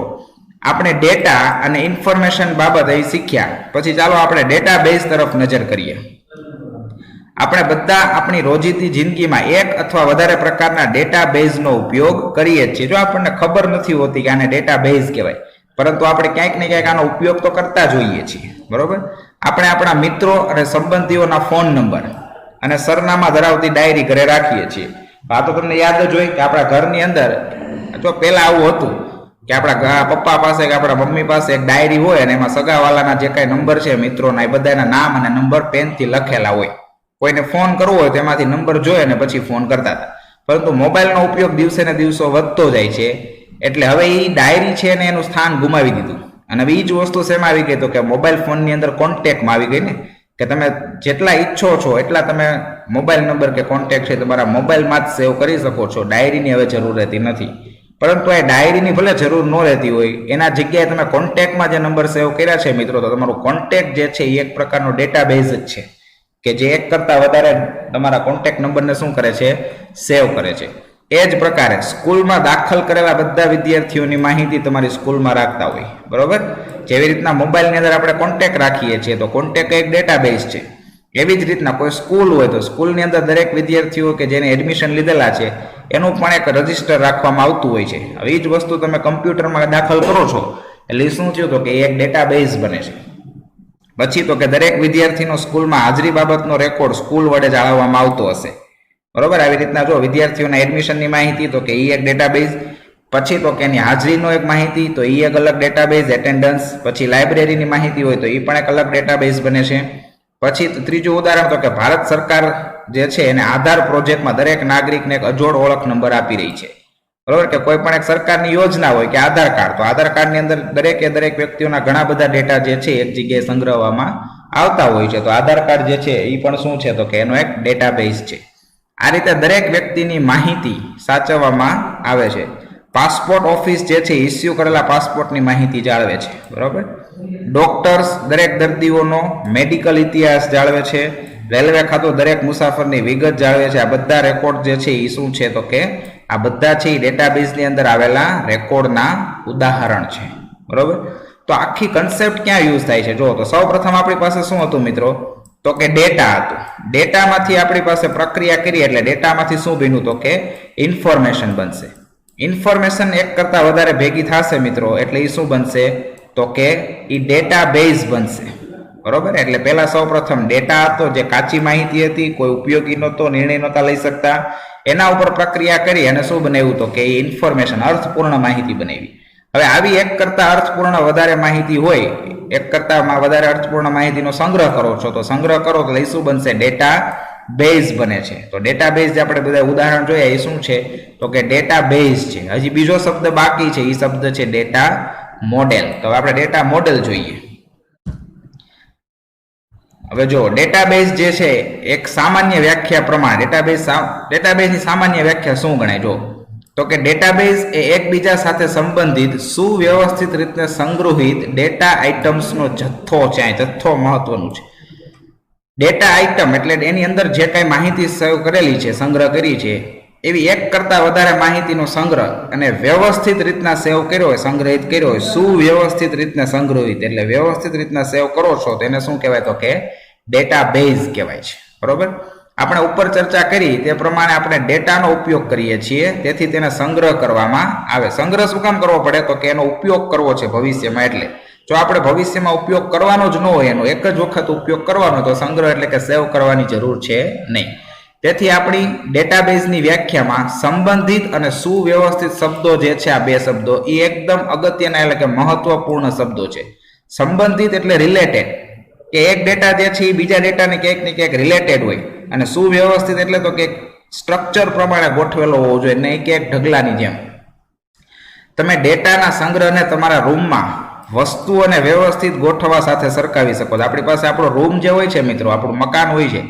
આપણે ડેટા અને ઇન્ફોર્મેશન બાબત અહીં શીખ્યા પછી ચાલો આપણે ડેટા બેઝ તરફ નજર કરીએ. આપણે બધા આપણી રોજિંદી જિંદગીમાં એક અથવા વધારે પ્રકારના ડેટા બેઝનો ઉપયોગ કરીએ છીએ. જો આપણને ખબર નથી હોતી કે આને ડેટા બેઝ કહેવાય, પરંતુ આપણે ક્યાંક ને ક્યાંક આનો ઉપયોગ તો કરતા જોઈએ છીએ. બરોબર? આપણે આપણા મિત્રો અને સંબંધીઓના ફોન નંબર અને સરનામા ધરાવતી ડાયરી ઘરે રાખીએ છીએ. આ તો તમને યાદ જ હોય કે આપણા ઘરની અંદર જો પહેલા આવું હતું કે આપણા પપ્પા પાસે કે આપણા મમ્મી પાસે એક ડાયરી હોય અને એમાં સગાવાલાના જે કાંઈ નંબર છે મિત્રોના એ બધાના નામ અને નંબર પેનથી લખેલા હોય. કોઈને ફોન કરવો હોય તો એમાંથી નંબર જોઈ અને પછી ફોન કરતા હતા. પરંતુ મોબાઈલનો ઉપયોગ દિવસે ને દિવસો વધતો જાય છે એટલે હવે એ ડાયરી છે ને એનું સ્થાન ગુમાવી દીધું. અને હવે એ જ વસ્તુ શેમાં આવી ગઈ તો કે મોબાઈલ ફોનની અંદર કોન્ટેક્ટમાં આવી ગઈ ને કે તમે જેટલા ઈચ્છો છો એટલા તમે મોબાઈલ નંબર કે કોન્ટેક્ટ છે તમારા મોબાઈલમાં જ સેવ કરી શકો છો. ડાયરીની હવે જરૂર રહેતી નથી. પરંતુ એ ડાયરીની ભલે જરૂર ન રહેતી હોય એના જગ્યાએ તમે કોન્ટેક્ટમાં જે નંબર સેવ કર્યા છે મિત્રો તો તમારું કોન્ટેક્ટ જે છે એ એક પ્રકારનો ડેટાબેઝ જ છે કે જે એક કરતાં વધારે તમારા કોન્ટેક્ટ નંબરને શું કરે છે સેવ કરે છે. એ જ પ્રકારે સ્કૂલમાં દાખલ કરેલા બધા વિદ્યાર્થીઓની માહિતી તમારી સ્કૂલમાં રાખતા હોય બરોબર. જેવી રીતના મોબાઈલની અંદર આપણે કોન્ટેક્ટ રાખીએ છીએ તો કોન્ટેક્ટ એક ડેટાબેઝ છે. એવી જ રીતના કોઈ સ્કૂલ હોય તો સ્કૂલની અંદર દરેક વિદ્યાર્થીઓ કે જેને એડમિશન લીધેલા છે એનું પણ એક રજિસ્ટર રાખવામાં આવતું હોય છે. હવે એ જ વસ્તુ તમે કમ્પ્યુટરમાં દાખલ કરો છો એટલે શું થયું તો કે એક ડેટાબેઝ બને છે. પછી તો કે દરેક વિદ્યાર્થીનો સ્કૂલમાં હાજરી બાબતનો રેકોર્ડ સ્કૂલ વડે જાળવવામાં આવતો હશે બરોબર. આવી રીતના જો વિદ્યાર્થીઓના એડમિશનની માહિતી તો કે એ એક ડેટાબેઝ. પછી તો કે એની હાજરીનો એક માહિતી તો એ એક અલગ ડેટાબેઝ એટેન્ડન્સ. પછી લાઇબ્રેરીની માહિતી હોય તો એ પણ એક અલગ ડેટાબેઝ બને છે. પછી ત્રીજું ઉદાહરણ તો કે ભારત સરકાર જે છે એને આધાર પ્રોજેક્ટમાં દરેક નાગરિકને એક અજોડ ઓળખ નંબર આપી રહી છે બરોબર. કે કોઈ પણ એક સરકારની યોજના હોય કે આધાર કાર્ડ તો આધાર કાર્ડની અંદર દરેક વ્યક્તિઓના ઘણા બધા ડેટા જે છે એક જગ્યાએ સંગ્રહવામાં આવતા હોય છે. તો આધાર કાર્ડ જે છે એ પણ શું છે તો કે એનો એક ડેટાબેઝ છે. આ રીતે દરેક વ્યક્તિની માહિતી સાચવવામાં આવે છે. પાસપોર્ટ ઓફિસ જે છે ઇસ્યુ કરેલા પાસપોર્ટની માહિતી જાળવે છે બરોબર. ડોક્ટર્સ દરેક દર્દીઓનો મેડિકલ ઇતિહાસ જાળવે છે. રેલવે ખાતું દરેક મુસાફરની વિગત જાળવે છે. આ બધા રેકોર્ડ જે છે એ શું છે તો કે આ બધા છે એ ડેટાબેઝની અંદર આવેલા રેકોર્ડના ઉદાહરણ છે બરોબર. તો આખી કન્સેપ્ટ ક્યાં યુઝ થાય છે જો તો સૌ પ્રથમ આપણી પાસે શું હતું મિત્રો તો કે ડેટા હતું. ડેટામાંથી આપણી પાસે પ્રક્રિયા કરી એટલે ડેટામાંથી શું બન્યું તો કે ઇન્ફોર્મેશન બનશે. ઇન્ફોર્મેશન એક કરતાં વધારે ભેગી થશે મિત્રો એટલે એ શું બનશે તો કે એ ડેટાબેઝ બનશે બરોબર. એટલે પહેલા સૌ પ્રથમ ડેટા હતો જે કાચી માહિતી હતી, કોઈ ઉપયોગી નહોતો, નિર્ણય નહોતા લઈ શકતા. એના ઉપર પ્રક્રિયા કરી અને શું બનાવ્યું તો કે એ ઇન્ફોર્મેશન અર્થપૂર્ણ માહિતી બનાવી. હવે આવી એક કરતાં અર્થપૂર્ણ વધારે માહિતી હોય એક કરતાં વધારે અર્થપૂર્ણ માહિતીનો સંગ્રહ કરો છો તો સંગ્રહ કરો તો એ શું બનશે ડેટા બેઝ બને છે. તો ડેટા બેઝ જે આપણે બધા ઉદાહરણ જોયા એ શું છે તો કે ડેટા બેઝ છે. હજી બીજો શબ્દ બાકી છે એ શબ્દ છે ડેટા મોડેલ. તો આપણે ડેટા મોડેલ જોઈએ. હવે જો ડેટાબેઝ જે છે એક સામાન્ય વ્યાખ્યા પ્રમાણે ડેટાબેઝની સામાન્ય વ્યાખ્યા શું ગણાય જો તો કે ડેટાબેઝ એ એકબીજા સાથે સંબંધિત સુવ્યવસ્થિત રીતે સંગ્રહિત ડેટા આઇટમ્સનો જથ્થો છે. જથ્થો મહત્વનું છે. ડેટા આઇટમ એટલે એની અંદર જે કાંઈ માહિતી સેવ કરેલી છે સંગ્રહ કરી છે એવી એક કરતાં વધારે માહિતીનો સંગ્રહ અને વ્યવસ્થિત રીતના સેવ કર્યો હોય સંગ્રહિત કર્યો હોય સુવ્યવસ્થિત રીતના સંગ્રહિત એટલે વ્યવસ્થિત રીતના સેવ કરો છો તો એને શું કહેવાય તો કે ડેટાબેઝ કહેવાય છે બરોબર. આપણે ઉપર ચર્ચા કરી તે પ્રમાણે આપણે ડેટાનો ઉપયોગ કરીએ છીએ તેથી તેને સંગ્રહ કરવામાં આવે. સંગ્રહ શું કામ કરવો પડે તો કે એનો ઉપયોગ કરવો છે ભવિષ્યમાં. એટલે જો આપણે ભવિષ્યમાં ઉપયોગ કરવાનો જ ન હોય એનો એક જ વખત ઉપયોગ કરવાનો તો સંગ્રહ એટલે કે સેવ કરવાની જરૂર છે નહીં. તેથી આપણી ડેટાબેઝની વ્યાખ્યામાં સંબંધિત અને સુવ્યવસ્થિત શબ્દો જે છે આ બે શબ્દો એ એકદમ અગત્યના એટલે કે મહત્વપૂર્ણ શબ્દો છે. સંબંધિત એટલે રિલેટેડ કે એક ડેટા જે છે એ બીજા ડેટાને ક્યાંક ને ક્યાંક રિલેટેડ હોય અને સુવ્યવસ્થિત એટલે તો કે સ્ટ્રક્ચર પ્રમાણે ગોઠવેલો હોવો જોઈએ નહીં કે એક ઢગલાની જેમ. તમે ડેટાના સંગ્રહને તમારા રૂમમાં વસ્તુઓને વ્યવસ્થિત ગોઠવવા સાથે સરખાવી શકો છો. આપણી પાસે આપણો રૂમ જે હોય છે મિત્રો આપણું મકાન હોય છે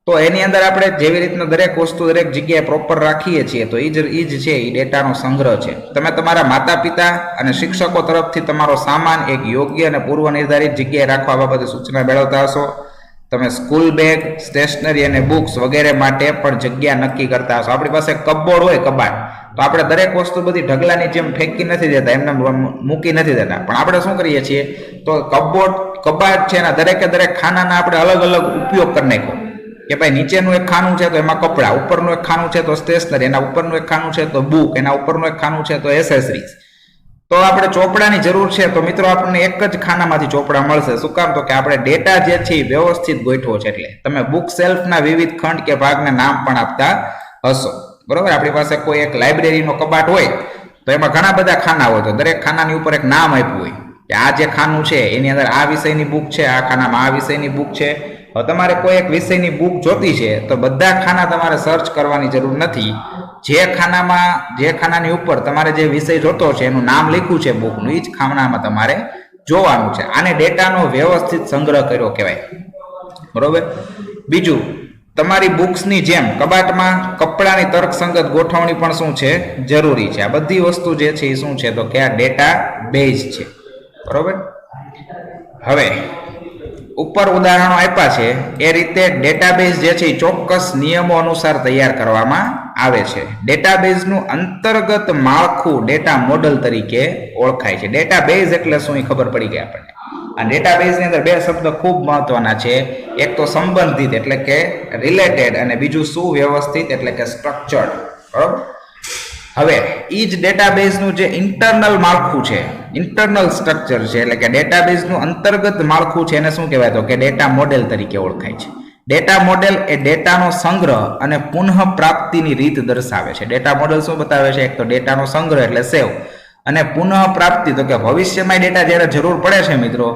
તો એની અંદર આપણે જેવી રીતના દરેક વસ્તુ દરેક જગ્યાએ પ્રોપર રાખીએ છીએ તો એ જ છે એ ડેટાનો સંગ્રહ છે. તમે તમારા માતા પિતા અને શિક્ષકો તરફથી તમારો સામાન એક યોગ્ય અને પૂર્વ નિર્ધારિત જગ્યાએ રાખવા બાબતે સૂચના મેળવતા હશો. તમે સ્કૂલ બેગ સ્ટેશનરી અને બુક્સ વગેરે માટે પણ જગ્યા નક્કી કરતા હશો. આપણી પાસે કપબોર્ડ હોય કબાટ તો આપણે દરેક વસ્તુ બધી ઢગલાની જેમ ફેંકી નથી દેતા એમને મૂકી નથી દેતા પણ આપણે શું કરીએ છીએ તો કબાટ છે એના દરેકે દરેક ખાનાના આપણે અલગ અલગ ઉપયોગ કરી નાખ્યો કે ભાઈ નીચેનું એક ખાનું છે તો એમાં કપડાં, ઉપરનું એક ખાનું છે તો સ્ટેશનરી, એના ઉપરનું એક ખાનું છે તો બુક, એના ઉપરનું એક ખાનું છે તો એસેસરીઝ. તો આપણે ચોપડાની જરૂર છે તો મિત્રો આપણને એક જ ખાનામાંથી ચોપડા મળશે. શું કામ તો કે આપણે ડેટા જે છે એ વ્યવસ્થિત ગોઠવો છે. એટલે તમે બુક સેલ્ફના વિવિધ ખંડ કે ભાગને નામ પણ આપતા હશો. બરોબર. આપણી પાસે કોઈ એક લાઇબ્રેરીનો કબાટ હોય તો એમાં ઘણા બધા ખાના હોય, તો દરેક ખાનાની ઉપર એક નામ આપ્યું હોય કે આ જે ખાનું છે એની અંદર આ વિષયની બુક છે, આ ખાનામાં આ વિષયની બુક છે. હવે તમારે કોઈ એક વિષયની બુક જોતી છે તો બધા ખાના તમારે સર્ચ કરવાની જરૂર નથી. જે ખાનાની ઉપર તમારે જે વિષય જોતો છે એનું નામ લખ્યું છે બુકનું, એ જ ખાનામાં તમારે જોવાનું છે. આને ડેટાનો વ્યવસ્થિત સંગ્રહ કર્યો કહેવાય. બરોબર. બીજું, તમારી બુક્સની જેમ કબાટમાં કપડાની તર્કસંગત ગોઠવણી પણ શું છે, જરૂરી છે. આ બધી વસ્તુ જે છે એ શું છે તો કે આ ડેટા બેઝ છે. બરોબર. હવે ઉપર ઉદાહરણો આપ્યા છે એ રીતે ડેટાબેઝ જે છે એ ચોક્કસ નિયમો અનુસાર તૈયાર કરવામાં આવે છે. ડેટાબેઝનું અંતર્ગત માળખું ડેટા મોડેલ તરીકે ઓળખાય છે. ડેટાબેઝ એટલે શું એ ખબર પડી ગઈ આપણને. આ ડેટાબેઝની અંદર બે શબ્દ ખૂબ મહત્વના છે. એક તો સંબંધિત એટલે કે રિલેટેડ, અને બીજું સુવ્યવસ્થિત એટલે કે સ્ટ્રક્ચર્ડ. બરોબર. હવે એ જ ડેટાબેઝનું જે ઇન્ટરનલ માળખું છે, ઇન્ટરનલ સ્ટ્રક્ચર છે, એટલે કે ડેટાબેઝનું અંતર્ગત માળખું છે, એને શું કહેવાય તો કે ડેટા મોડેલ તરીકે ઓળખાય છે. ડેટા મોડેલ એ ડેટાનો સંગ્રહ અને પુનઃ પ્રાપ્તિની રીત દર્શાવે છે. ડેટા મોડેલ શું બતાવે છે? એક તો ડેટાનો સંગ્રહ એટલે સેવ, અને પુનઃ પ્રાપ્તિ તો કે ભવિષ્યમાં ડેટા જ્યારે જરૂર પડે છે મિત્રો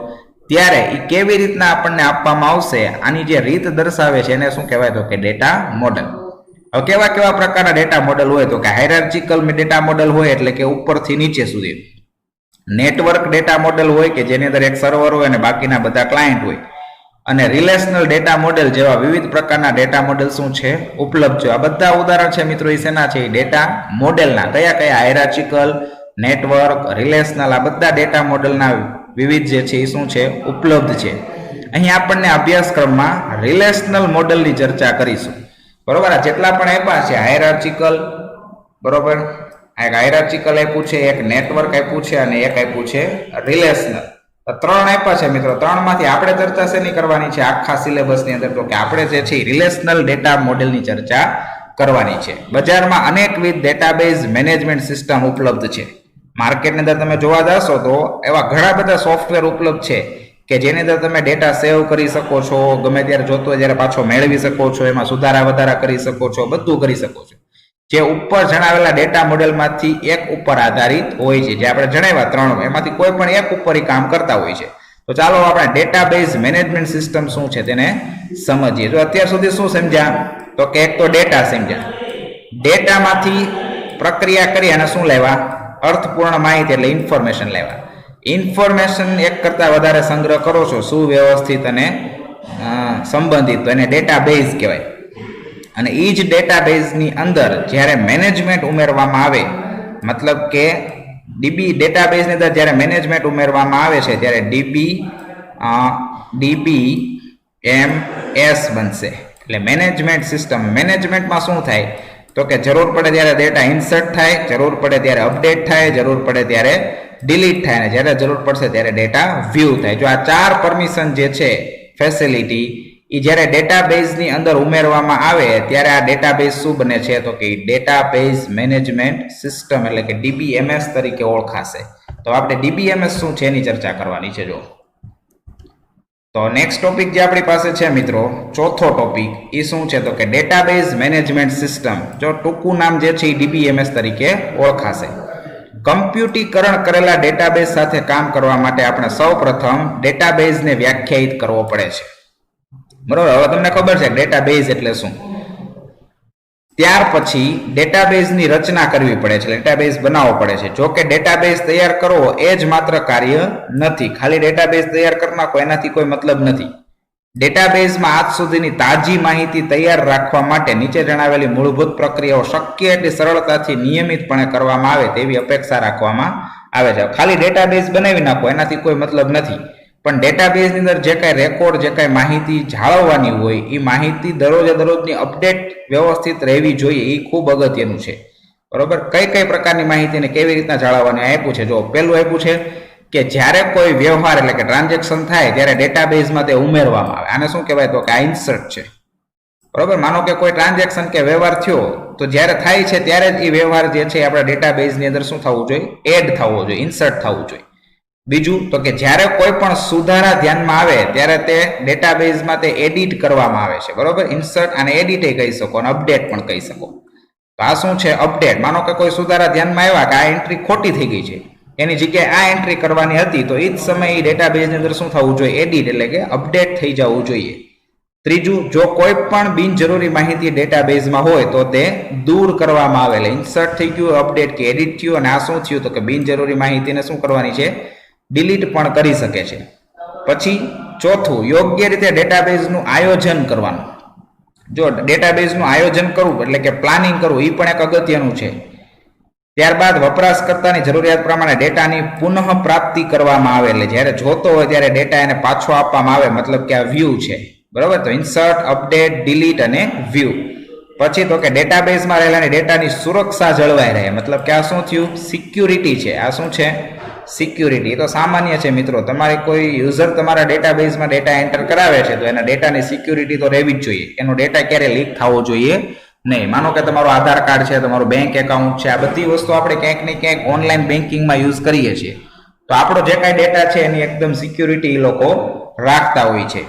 ત્યારે એ કેવી રીતના આપણને આપવામાં આવશે, આની જે રીત દર્શાવે છે એને શું કહેવાય તો કે ડેટા મોડેલ. હવે કેવા કેવા પ્રકારના ડેટા મોડેલ હોય તો કે હાયરાર્ચિકલ ડેટા મોડેલ હોય એટલે કે ઉપરથી નીચે સુધી. નેટવર્ક ડેટા મોડેલ હોય કે જેની અંદર એક સર્વર હોય અને બાકીના બધા ક્લાયન્ટ હોય. અને રિલેશનલ ડેટા મોડેલ જેવા વિવિધ પ્રકારના ડેટા મોડેલ શું છે, ઉપલબ્ધ છે. આ બધા ઉદાહરણ છે મિત્રો એ શેના છે? ડેટા મોડેલના. કયા કયા? હાયરાર્ચિકલ, નેટવર્ક, રિલેશનલ, આ બધા ડેટા મોડેલના વિવિધ જે છે એ શું છે, ઉપલબ્ધ છે. અહીં આપણને અભ્યાસક્રમમાં રિલેશનલ મોડેલની ચર્ચા કરીશું. બરોબર. આ જેટલા પણ આપ્યા છે હાયરાર્ચિકલ, બરોબર, એક હાયરાર્ચિકલ આપ્યું છે, એક નેટવર્ક આપ્યું છે અને એક આપ્યું છે રિલેશનલ. ત્રણ આપ્યા છે મિત્રો. ત્રણમાંથી આપણે ચર્ચા શેની કરવાની છે આખા સિલેબસની અંદર? તો કે આપણે જે છે રિલેશનલ ડેટા મોડેલની ચર્ચા કરવાની છે. બજારમાં અનેકવિધ ડેટાબેઝ મેનેજમેન્ટ સિસ્ટમ ઉપલબ્ધ છે. માર્કેટની અંદર તમે જોવા જશો તો એવા ઘણા બધા સોફ્ટવેર ઉપલબ્ધ છે કે જેની અંદર તમે ડેટા સેવ કરી શકો છો, ગમે ત્યારે જોતો હોય ત્યારે પાછો મેળવી શકો છો, એમાં સુધારા વધારા કરી શકો છો, બધું કરી શકો છો. જે ઉપર જણાવેલા ડેટા મોડેલમાંથી એક ઉપર આધારિત હોય છે. જે આપણે જણાવ્યા ત્રણ, એમાંથી કોઈ પણ એક ઉપર કામ કરતા હોય છે. તો ચાલો આપણે ડેટાબેઝ મેનેજમેન્ટ સિસ્ટમ શું છે તેને સમજીએ. તો અત્યાર સુધી શું સમજ્યા? તો કે એક તો ડેટા સમજ્યા. ડેટામાંથી પ્રક્રિયા કરી અને શું લેવા? અર્થપૂર્ણ માહિતી એટલે ઇન્ફોર્મેશન લેવા. ઇન્ફોર્મેશન એક કરતા વધારે સંગ્રહ કરો છો સુવ્યવસ્થિત અને સંબંધિત, તો એને ડેટાબેઝ કહેવાય. અને એ જ ડેટાબેઝની અંદર જ્યારે મેનેજમેન્ટ ઉમેરવામાં આવે, મતલબ કે ડીબી ડેટાબેઝની અંદર જ્યારે મેનેજમેન્ટ ઉમેરવામાં આવે છે ત્યારે DBMS બનશે. એટલે મેનેજમેન્ટ સિસ્ટમ. મેનેજમેન્ટમાં શું થાય તો કે જરૂર પડે ત્યારે ડેટા ઇન્સર્ટ થાય, જરૂર પડે ત્યારે અપડેટ થાય, જરૂર પડે ત્યારે ડિલીટ થાય, અને જ્યારે જરૂર પડશે ત્યારે ડેટા વ્યૂ થાય. જો આ ચાર પરમિશન જે છે ફેસિલિટી એ જ્યારે ડેટાબેઝની અંદર ઉમેરવામાં આવે ત્યારે આ ડેટાબેઝ શું બને છે તો કે ડેટાબેઝ મેનેજમેન્ટ સિસ્ટમ એટલે કે DBMS તરીકે ઓળખાશે. તો આપણે DBMS શું છે એની ચર્ચા કરવાની છે. જો તો નેક્સ્ટ ટોપિક જે આપણી પાસે છે મિત્રો, ચોથો ટોપિક એ શું છે તો કે ડેટાબેઝ મેનેજમેન્ટ સિસ્ટમ. જો ટૂંકું નામ જે છે એ DBMS તરીકે ઓળખાશે. કમ્પ્યુટીકરણ કરેલા ડેટાબેઝ સાથે કામ કરવા માટે આપણે સૌપ્રથમ ડેટાબેઝને વ્યાખ્યાયિત કરવો પડે છે. બરોબર. હવે તમને ખબર છે ડેટાબેઝ એટલે શું. ત્યાર પછી ડેટાબેઝની રચના કરવી પડે છે, ડેટાબેઝ બનાવવો પડે છે. જો કે ડેટાબેઝ તૈયાર કરવો એ જ માત્ર કાર્ય નથી. ખાલી ડેટાબેઝ તૈયાર કરી નાખો એનાથી કોઈ મતલબ નથી. ડેટાબેઝમાં આજ સુધીની તાજી માહિતી તૈયાર રાખવા માટે નીચે જણાવેલી મૂળભૂત પ્રક્રિયાઓ શક્ય એટલી સરળતાથી નિયમિતપણે કરવામાં આવે તેવી અપેક્ષા રાખવામાં આવે છે. ખાલી ડેટાબેઝ બનાવી નાખો એનાથી કોઈ મતલબ નથી. પણ ડેટાબેઝની અંદર જે કાંઈ રેકોર્ડ, જે કાંઈ માહિતી જાળવવાની હોય એ માહિતી દરરોજે દરરોજની અપડેટ વ્યવસ્થિત રહેવી જોઈએ. એ ખૂબ અગત્યનું છે. બરોબર. કઈ કઈ પ્રકારની માહિતીને કેવી રીતના જાળવવાની આપ્યું છે. જો પહેલું આપ્યું છે કે જ્યારે કોઈ વ્યવહાર એટલે કે ટ્રાન્ઝેક્શન થાય ત્યારે ડેટાબેઝમાં તે ઉમેરવામાં આવે. આને શું કહેવાય તો કે આ ઇન્સર્ટ છે. બરોબર. માનો કે કોઈ ટ્રાન્ઝેક્શન કે વ્યવહાર થયો તો જ્યારે થાય છે ત્યારે જ એ વ્યવહાર જે છે આપણા ડેટાબેઝની અંદર શું થવું જોઈએ? એડ થવો જોઈએ, ઇન્સર્ટ થવું જોઈએ. બીજું તો કે જ્યારે કોઈ પણ સુધારા ધ્યાનમાં આવે ત્યારે તે ડેટાબેઝમાં તે એડિટ કરવામાં આવે છે. બરોબર. ઇન્સર્ટ અને એડિટ કહી શકો અને અપડેટ પણ કહી શકો. તો આ શું છે? અપડેટ. માનો કે કોઈ સુધારા ધ્યાનમાં આવ્યા કે આ એન્ટ્રી ખોટી થઈ ગઈ છે, એની જગ્યાએ આ એન્ટ્રી કરવાની હતી, તો એ જ સમયે ડેટાબેઝની અંદર શું થવું જોઈએ? એડિટ એટલે કે અપડેટ થઈ જવું જોઈએ. ત્રીજું, જો કોઈ પણ બિનજરૂરી માહિતી ડેટાબેઝમાં હોય તો તે દૂર કરવામાં આવે. એટલે ઇન્સર્ટ થઈ ગયું, અપડેટ કે એડિટ થયું, અને આ શું થયું? તો કે બિનજરૂરી માહિતીને શું કરવાની છે? ડિલીટ પણ કરી શકે છે. પછી ચોથું, યોગ્ય રીતે ડેટાબેઝનું આયોજન કરવાનું. જો ડેટાબેઝનું આયોજન કરવું એટલે કે પ્લાનિંગ કરવું, એ પણ એક અગત્યનું છે. ત્યારબાદ વપરાશકર્તાની જરૂરિયાત પ્રમાણે ડેટાની પુનઃ પ્રાપ્તિ કરવામાં આવે. એટલે જ્યારે જોતો હોય ત્યારે ડેટા એને પાછો આપવામાં આવે, મતલબ કે આ વ્યૂ છે, બરાબર. તો ઇન્સર્ટ, અપડેટ, ડિલીટ અને વ્યૂ. પછી તો કે ડેટાબેઝમાં રહેલા ડેટાની સુરક્ષા જળવાઈ રહે, મતલબ કે આ શું થયું? સિક્યુરિટી છે. આ શું છે? સિક્યુરિટી. તો સામાન્ય છે મિત્રો, તમારે કોઈ યુઝર તમારા ડેટાબેઝમાં ડેટા એન્ટર કરાવે છે તો એના ડેટાની સિક્યુરિટી તો રહેવી જ જોઈએ. એનો ડેટા ક્યારે લીક થવો જોઈએ નહીં. માનો કે તમારું આધાર કાર્ડ છે, તમારું બેંક એકાઉન્ટ છે, આ બધી વસ્તુ આપણે ક્યાંક ને ક્યાંક ઓનલાઈન બેન્કિંગમાં યુઝ કરીએ છીએ, તો આપણો જે કાંઈ ડેટા છે એની એકદમ સિક્યુરિટી એ લોકો રાખતા હોય છે.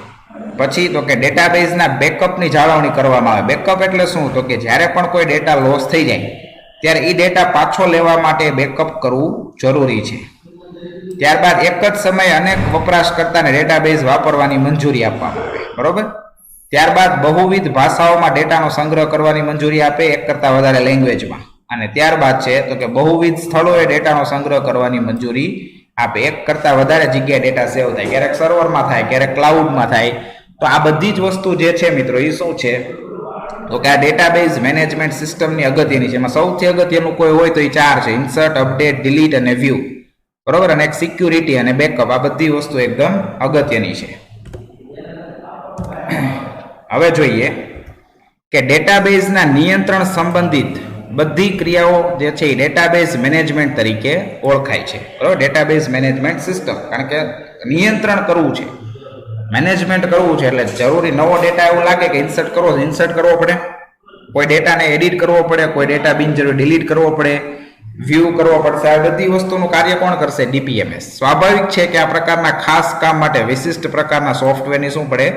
પછી તો કે ડેટાબેઝના બેકઅપની જાળવણી કરવામાં આવે. બેકઅપ એટલે શું? તો કે જ્યારે પણ કોઈ ડેટા લોસ થઈ જાય ત્યારે એ ડેટા પાછો લેવા માટે બેકઅપ કરવું જરૂરી છે. ત્યારબાદ એક જ સમયે અનેક વપરાશકર્તાને ડેટાબેઝ વાપરવાની મંજૂરી આપવામાં આવે, બરોબર. ત્યારબાદ બહુવિધ ભાષાઓમાં ડેટાનો સંગ્રહ કરવાની મંજૂરી આપે, એક કરતાં વધારે લેંગ્વેજમાં. અને ત્યારબાદ છે તો કે બહુવિધ સ્થળોએ ડેટાનો સંગ્રહ કરવાની મંજૂરી આપે, એક કરતાં વધારે જગ્યાએ ડેટા સેવ થાય, ક્યારેક સર્વરમાં થાય, ક્યારેક ક્લાઉડમાં થાય. તો આ બધી જ વસ્તુ જે છે મિત્રો એ શું છે? તો કે આ ડેટાબેઝ મેનેજમેન્ટ સિસ્ટમની અગત્યની છે. એમાં સૌથી અગત્યનું કોઈ હોય તો એ ચાર છે: ઇન્સર્ટ, અપડેટ, ડિલીટ અને વ્યૂ, બરોબર. અને એક સિક્યુરિટી અને બેકઅપ. આ બધી વસ્તુ એકદમ અગત્યની છે. હવે જોઈએ કે ડેટાબેઝના નિયંત્રણ સંબંધિત બધી ક્રિયાઓ જે છે એ ડેટાબેઝ મેનેજમેન્ટ તરીકે ઓળખાય છે, બરોબર. ડેટાબેઝ મેનેજમેન્ટ સિસ્ટમ, કારણ કે નિયંત્રણ કરવું છે, મેનેજમેન્ટ કરવું છે, એટલે જરૂરી નવો ડેટા એવું લાગે કે ઇન્સર્ટ કરવો પડે, કોઈ ડેટાને એડિટ કરવો પડે, કોઈ ડેટા બિનજરૂરી ડિલીટ કરવો પડે, વ્યૂ કરવો પડશે. આ બધી વસ્તુનું કાર્ય કોણ કરશે? ડીબીએમએસ. સ્વાભાવિક છે કે આ પ્રકારના ખાસ કામ માટે વિશિષ્ટ પ્રકારના સોફ્ટવેરની શું પડે?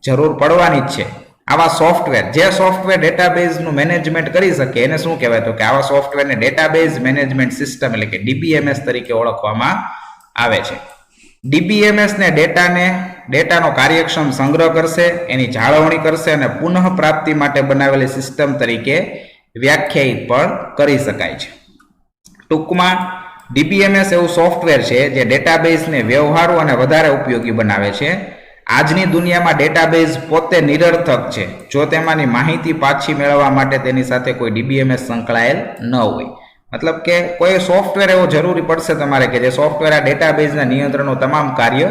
જરૂર પડવાની જ છે. આવા સોફ્ટવેર, જે સોફ્ટવેર ડેટાબેઝનું મેનેજમેન્ટ કરી શકે એને શું કહેવાય? તો કે આવા સોફ્ટવેરને ડેટાબેઝ મેનેજમેન્ટ સિસ્ટમ એટલે કે ડીબીએમએસ તરીકે ઓળખવામાં આવે છે. ડીબીએમએસ ને ડેટાનો કાર્યક્ષમ સંગ્રહ કરશે, એની જાળવણી કરશે અને પુનઃ પ્રાપ્તિ માટે બનાવેલી સિસ્ટમ તરીકે વ્યાખ્યાયિત પણ કરી શકાય છે. ટૂંકમાં ડીબીએમએસ એવું સોફ્ટવેર છે જે ડેટાબેઝને વ્યવહારુ અને વધારે ઉપયોગી બનાવે છે. આજની દુનિયામાં ડેટાબેઝ પોતે નિરર્થક છે જો તેમાંની માહિતી પાછી મેળવવા માટે તેની સાથે કોઈ ડીબીએમએસ સંકળાયેલ ન હોય. મતલબ કે કોઈ સોફ્ટવેર એવો જરૂરી પડશે તમારે કે જે સોફ્ટવેર આ ડેટાબેઝના નિયંત્રણનું તમામ કાર્ય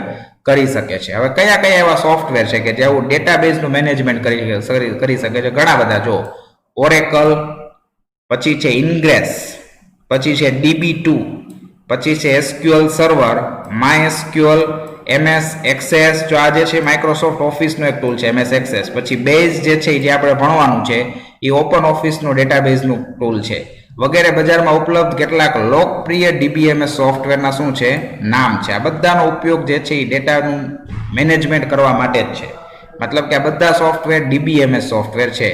કરી શકે છે. હવે કયા કયા એવા સોફ્ટવેર છે કે જે આવું ડેટાબેઝનું મેનેજમેન્ટ કરી શકે છે? ઘણા બધા. જો ઓરેકલ, પછી છે ઇન્ગ્રેસ, પછી છે DB2, પછી છે SQL server, MySQL, MS access, જો આ જે છે માઇક્રોસોફ્ટ ઓફિસનો એક ટૂલ છે MS એક્સેસ. પછી બેઝ જે છે જે આપણે ભણવાનું છે એ ઓપન ઓફિસનું ડેટાબેઝનું ટૂલ છે. વગેરે બજારમાં ઉપલબ્ધ કેટલાક લોકપ્રિય ડીબીએમએસ સોફ્ટવેરના શું છે? નામ છે. આ બધાનો ઉપયોગ જે છે એ ડેટાનું મેનેજમેન્ટ કરવા માટે જ છે. મતલબ કે આ બધા સોફ્ટવેર ડીબીએમએસ સોફ્ટવેર છે.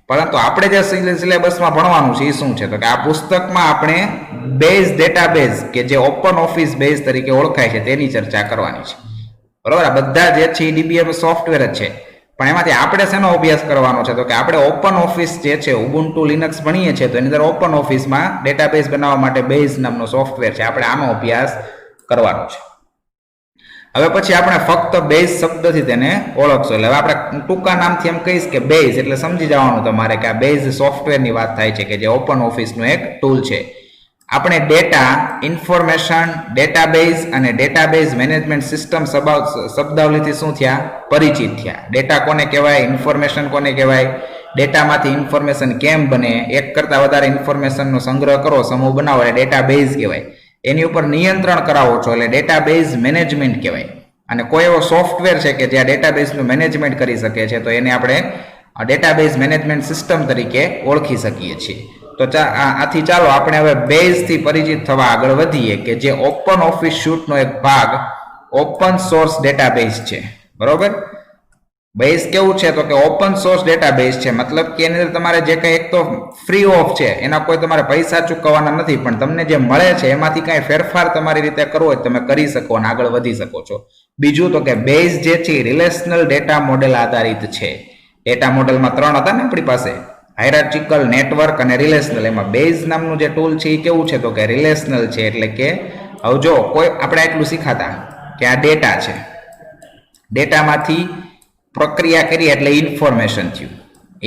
પરંતુ આપણે જે સિલેબસમાં ભણવાનું છે એ શું છે? તો કે આ પુસ્તકમાં આપણે બેઝ ડેટાબેઝ કે જે ઓપન ઓફિસ બેઝ તરીકે ઓળખાય છે તેની ચર્ચા કરવાની છે, બરોબર. આ બધા જે છે એ ડીબીએમએસ સોફ્ટવેર જ છે. પણ એમાંથી આપણે શેનો અભ્યાસ કરવાનો છે? તો કે આપણે ઓપન ઓફિસ જે છે ઉબુન્ટુ લિનક્સ ભણીએ છીએ તો એની અંદર ઓપન ઓફિસમાં ડેટાબેઝ બનાવવા માટે બેઝ નામનો સોફ્ટવેર છે, આપણે આનો અભ્યાસ કરવાનો છે. હવે પછી આપણે ફક્ત બેઝ શબ્દથી તેને ઓળખશું. એટલે હવે આપણે ટૂંકા નામથી એમ કહીશ કે બેઝ, એટલે સમજી જવાનું તમારે કે આ બેઝ સોફ્ટવેરની વાત થાય છે કે જે ઓપન ઓફિસનું એક ટૂલ છે. આપણે ડેટા, ઇન્ફોર્મેશન, ડેટાબેઝ અને ડેટાબેઝ મેનેજમેન્ટ સિસ્ટમ શબ્દાવલીથી શું થયા? પરિચિત થયા. ડેટા કોને કહેવાય? ઇન્ફોર્મેશન કોને કહેવાય? ડેટામાંથી ઇન્ફોર્મેશન કેમ બને? એક કરતાં વધારે ઇન્ફોર્મેશનનો સંગ્રહ કરો, સમૂહ બનાવો એટલે ડેટાબેઝ કહેવાય. એની ઉપર નિયંત્રણ કરાવો છો એટલે ડેટાબેઝ મેનેજમેન્ટ કહેવાય. અને કોઈ એવો સોફ્ટવેર છે કે જ્યાં ડેટાબેઝનું મેનેજમેન્ટ કરી શકે છે તો એને આપણે ડેટાબેઝ મેનેજમેન્ટ સિસ્ટમ તરીકે ઓળખી શકીએ છીએ. તો આથી ચાલો આપણે હવે બેઝથી પરિચિત થવા આગળ વધીએ કે જે ઓપન ઓફિસ સ્યુટનો એક ભાગ ઓપન સોર્સ ડેટાબેઝ છે, બરોબર. બેઝ કેવું છે તો કે ઓપન સોર્સ ડેટાબેઝ છે, મતલબ કે એની અંદર તમારે જે કંઈ એક તો ફ્રી ઓફ છે, એના કોઈ તમારે પૈસા ચૂકવવાના નથી, પણ તમને જે મળે છે એમાંથી કાંઈ ફેરફાર તમારી રીતે કરવો હોય તમે કરી શકો અને આગળ વધી શકો છો. બીજું તો કે બેઝ જે છે રિલેશનલ ડેટા મોડેલ આધારિત છે. ડેટા મોડેલમાં 3 હતા ને આપણી પાસે, હાયરાર્ચિકલ, નેટવર્ક અને રિલેશનલ. એમાં બેઝ નામનું જે ટૂલ છે એ કેવું છે તો કે રિલેશનલ છે. એટલે કે હવે જો કોઈ આપણે એટલું શીખાતા કે આ ડેટા છે, ડેટામાંથી પ્રક્રિયા કરી એટલે ઇન્ફોર્મેશન થયું,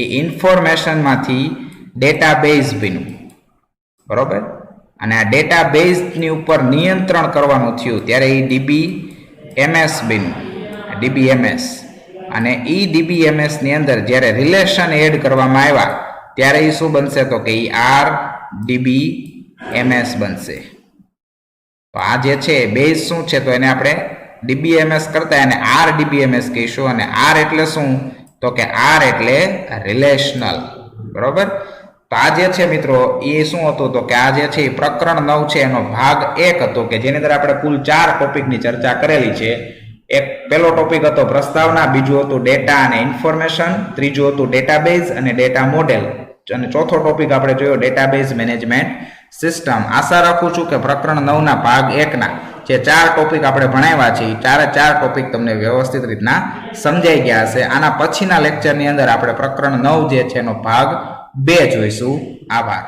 એ ઇન્ફોર્મેશનમાંથી ડેટાબેઝ બન્યું, બરોબર. અને આ ડેટાબેઝની ઉપર નિયંત્રણ કરવાનું થયું ત્યારે એ DBMS બન્યું, DBMS. અને એ DBMS ની અંદર જ્યારે રિલેશન એડ કરવામાં આવ્યા ત્યારે એ શું બનશે તો કે એ RDBMS બનશે. તો આ જે છે બેઝ શું છે તો એને આપણે DBMS કરતા એને RDBMS કહીશું. અને R એટલે શું તો કે R એટલે રિલેશનલ, બરોબર. તો આ જે છે મિત્રો એ શું હતું તો કે આ જે છે એ પ્રકરણ 9 છે એનો ભાગ 1 હતો કે જેની અંદર આપણે કુલ 4 ટોપિકની ચર્ચા કરેલી છે. એક પહેલો ટોપિક હતો પ્રસ્તાવના, બીજું હતું ડેટા અને ઇન્ફોર્મેશન, ત્રીજું હતું ડેટાબેઝ અને ડેટા મોડેલ, અને ચોથો ટોપિક આપણે જોયો ડેટાબેઝ મેનેજમેન્ટ સિસ્ટમ. આશા રાખું છું કે પ્રકરણ 9 ના ભાગ 1 ના જે 4 ટોપિક આપણે ભણાવ્યા છે એ 4 ટોપિક તમને વ્યવસ્થિત રીતના સમજાઈ ગયા હશે. આના પછીના લેક્ચરની અંદર આપણે પ્રકરણ 9 જે છે એનો ભાગ 2 જોઈશું. આભાર.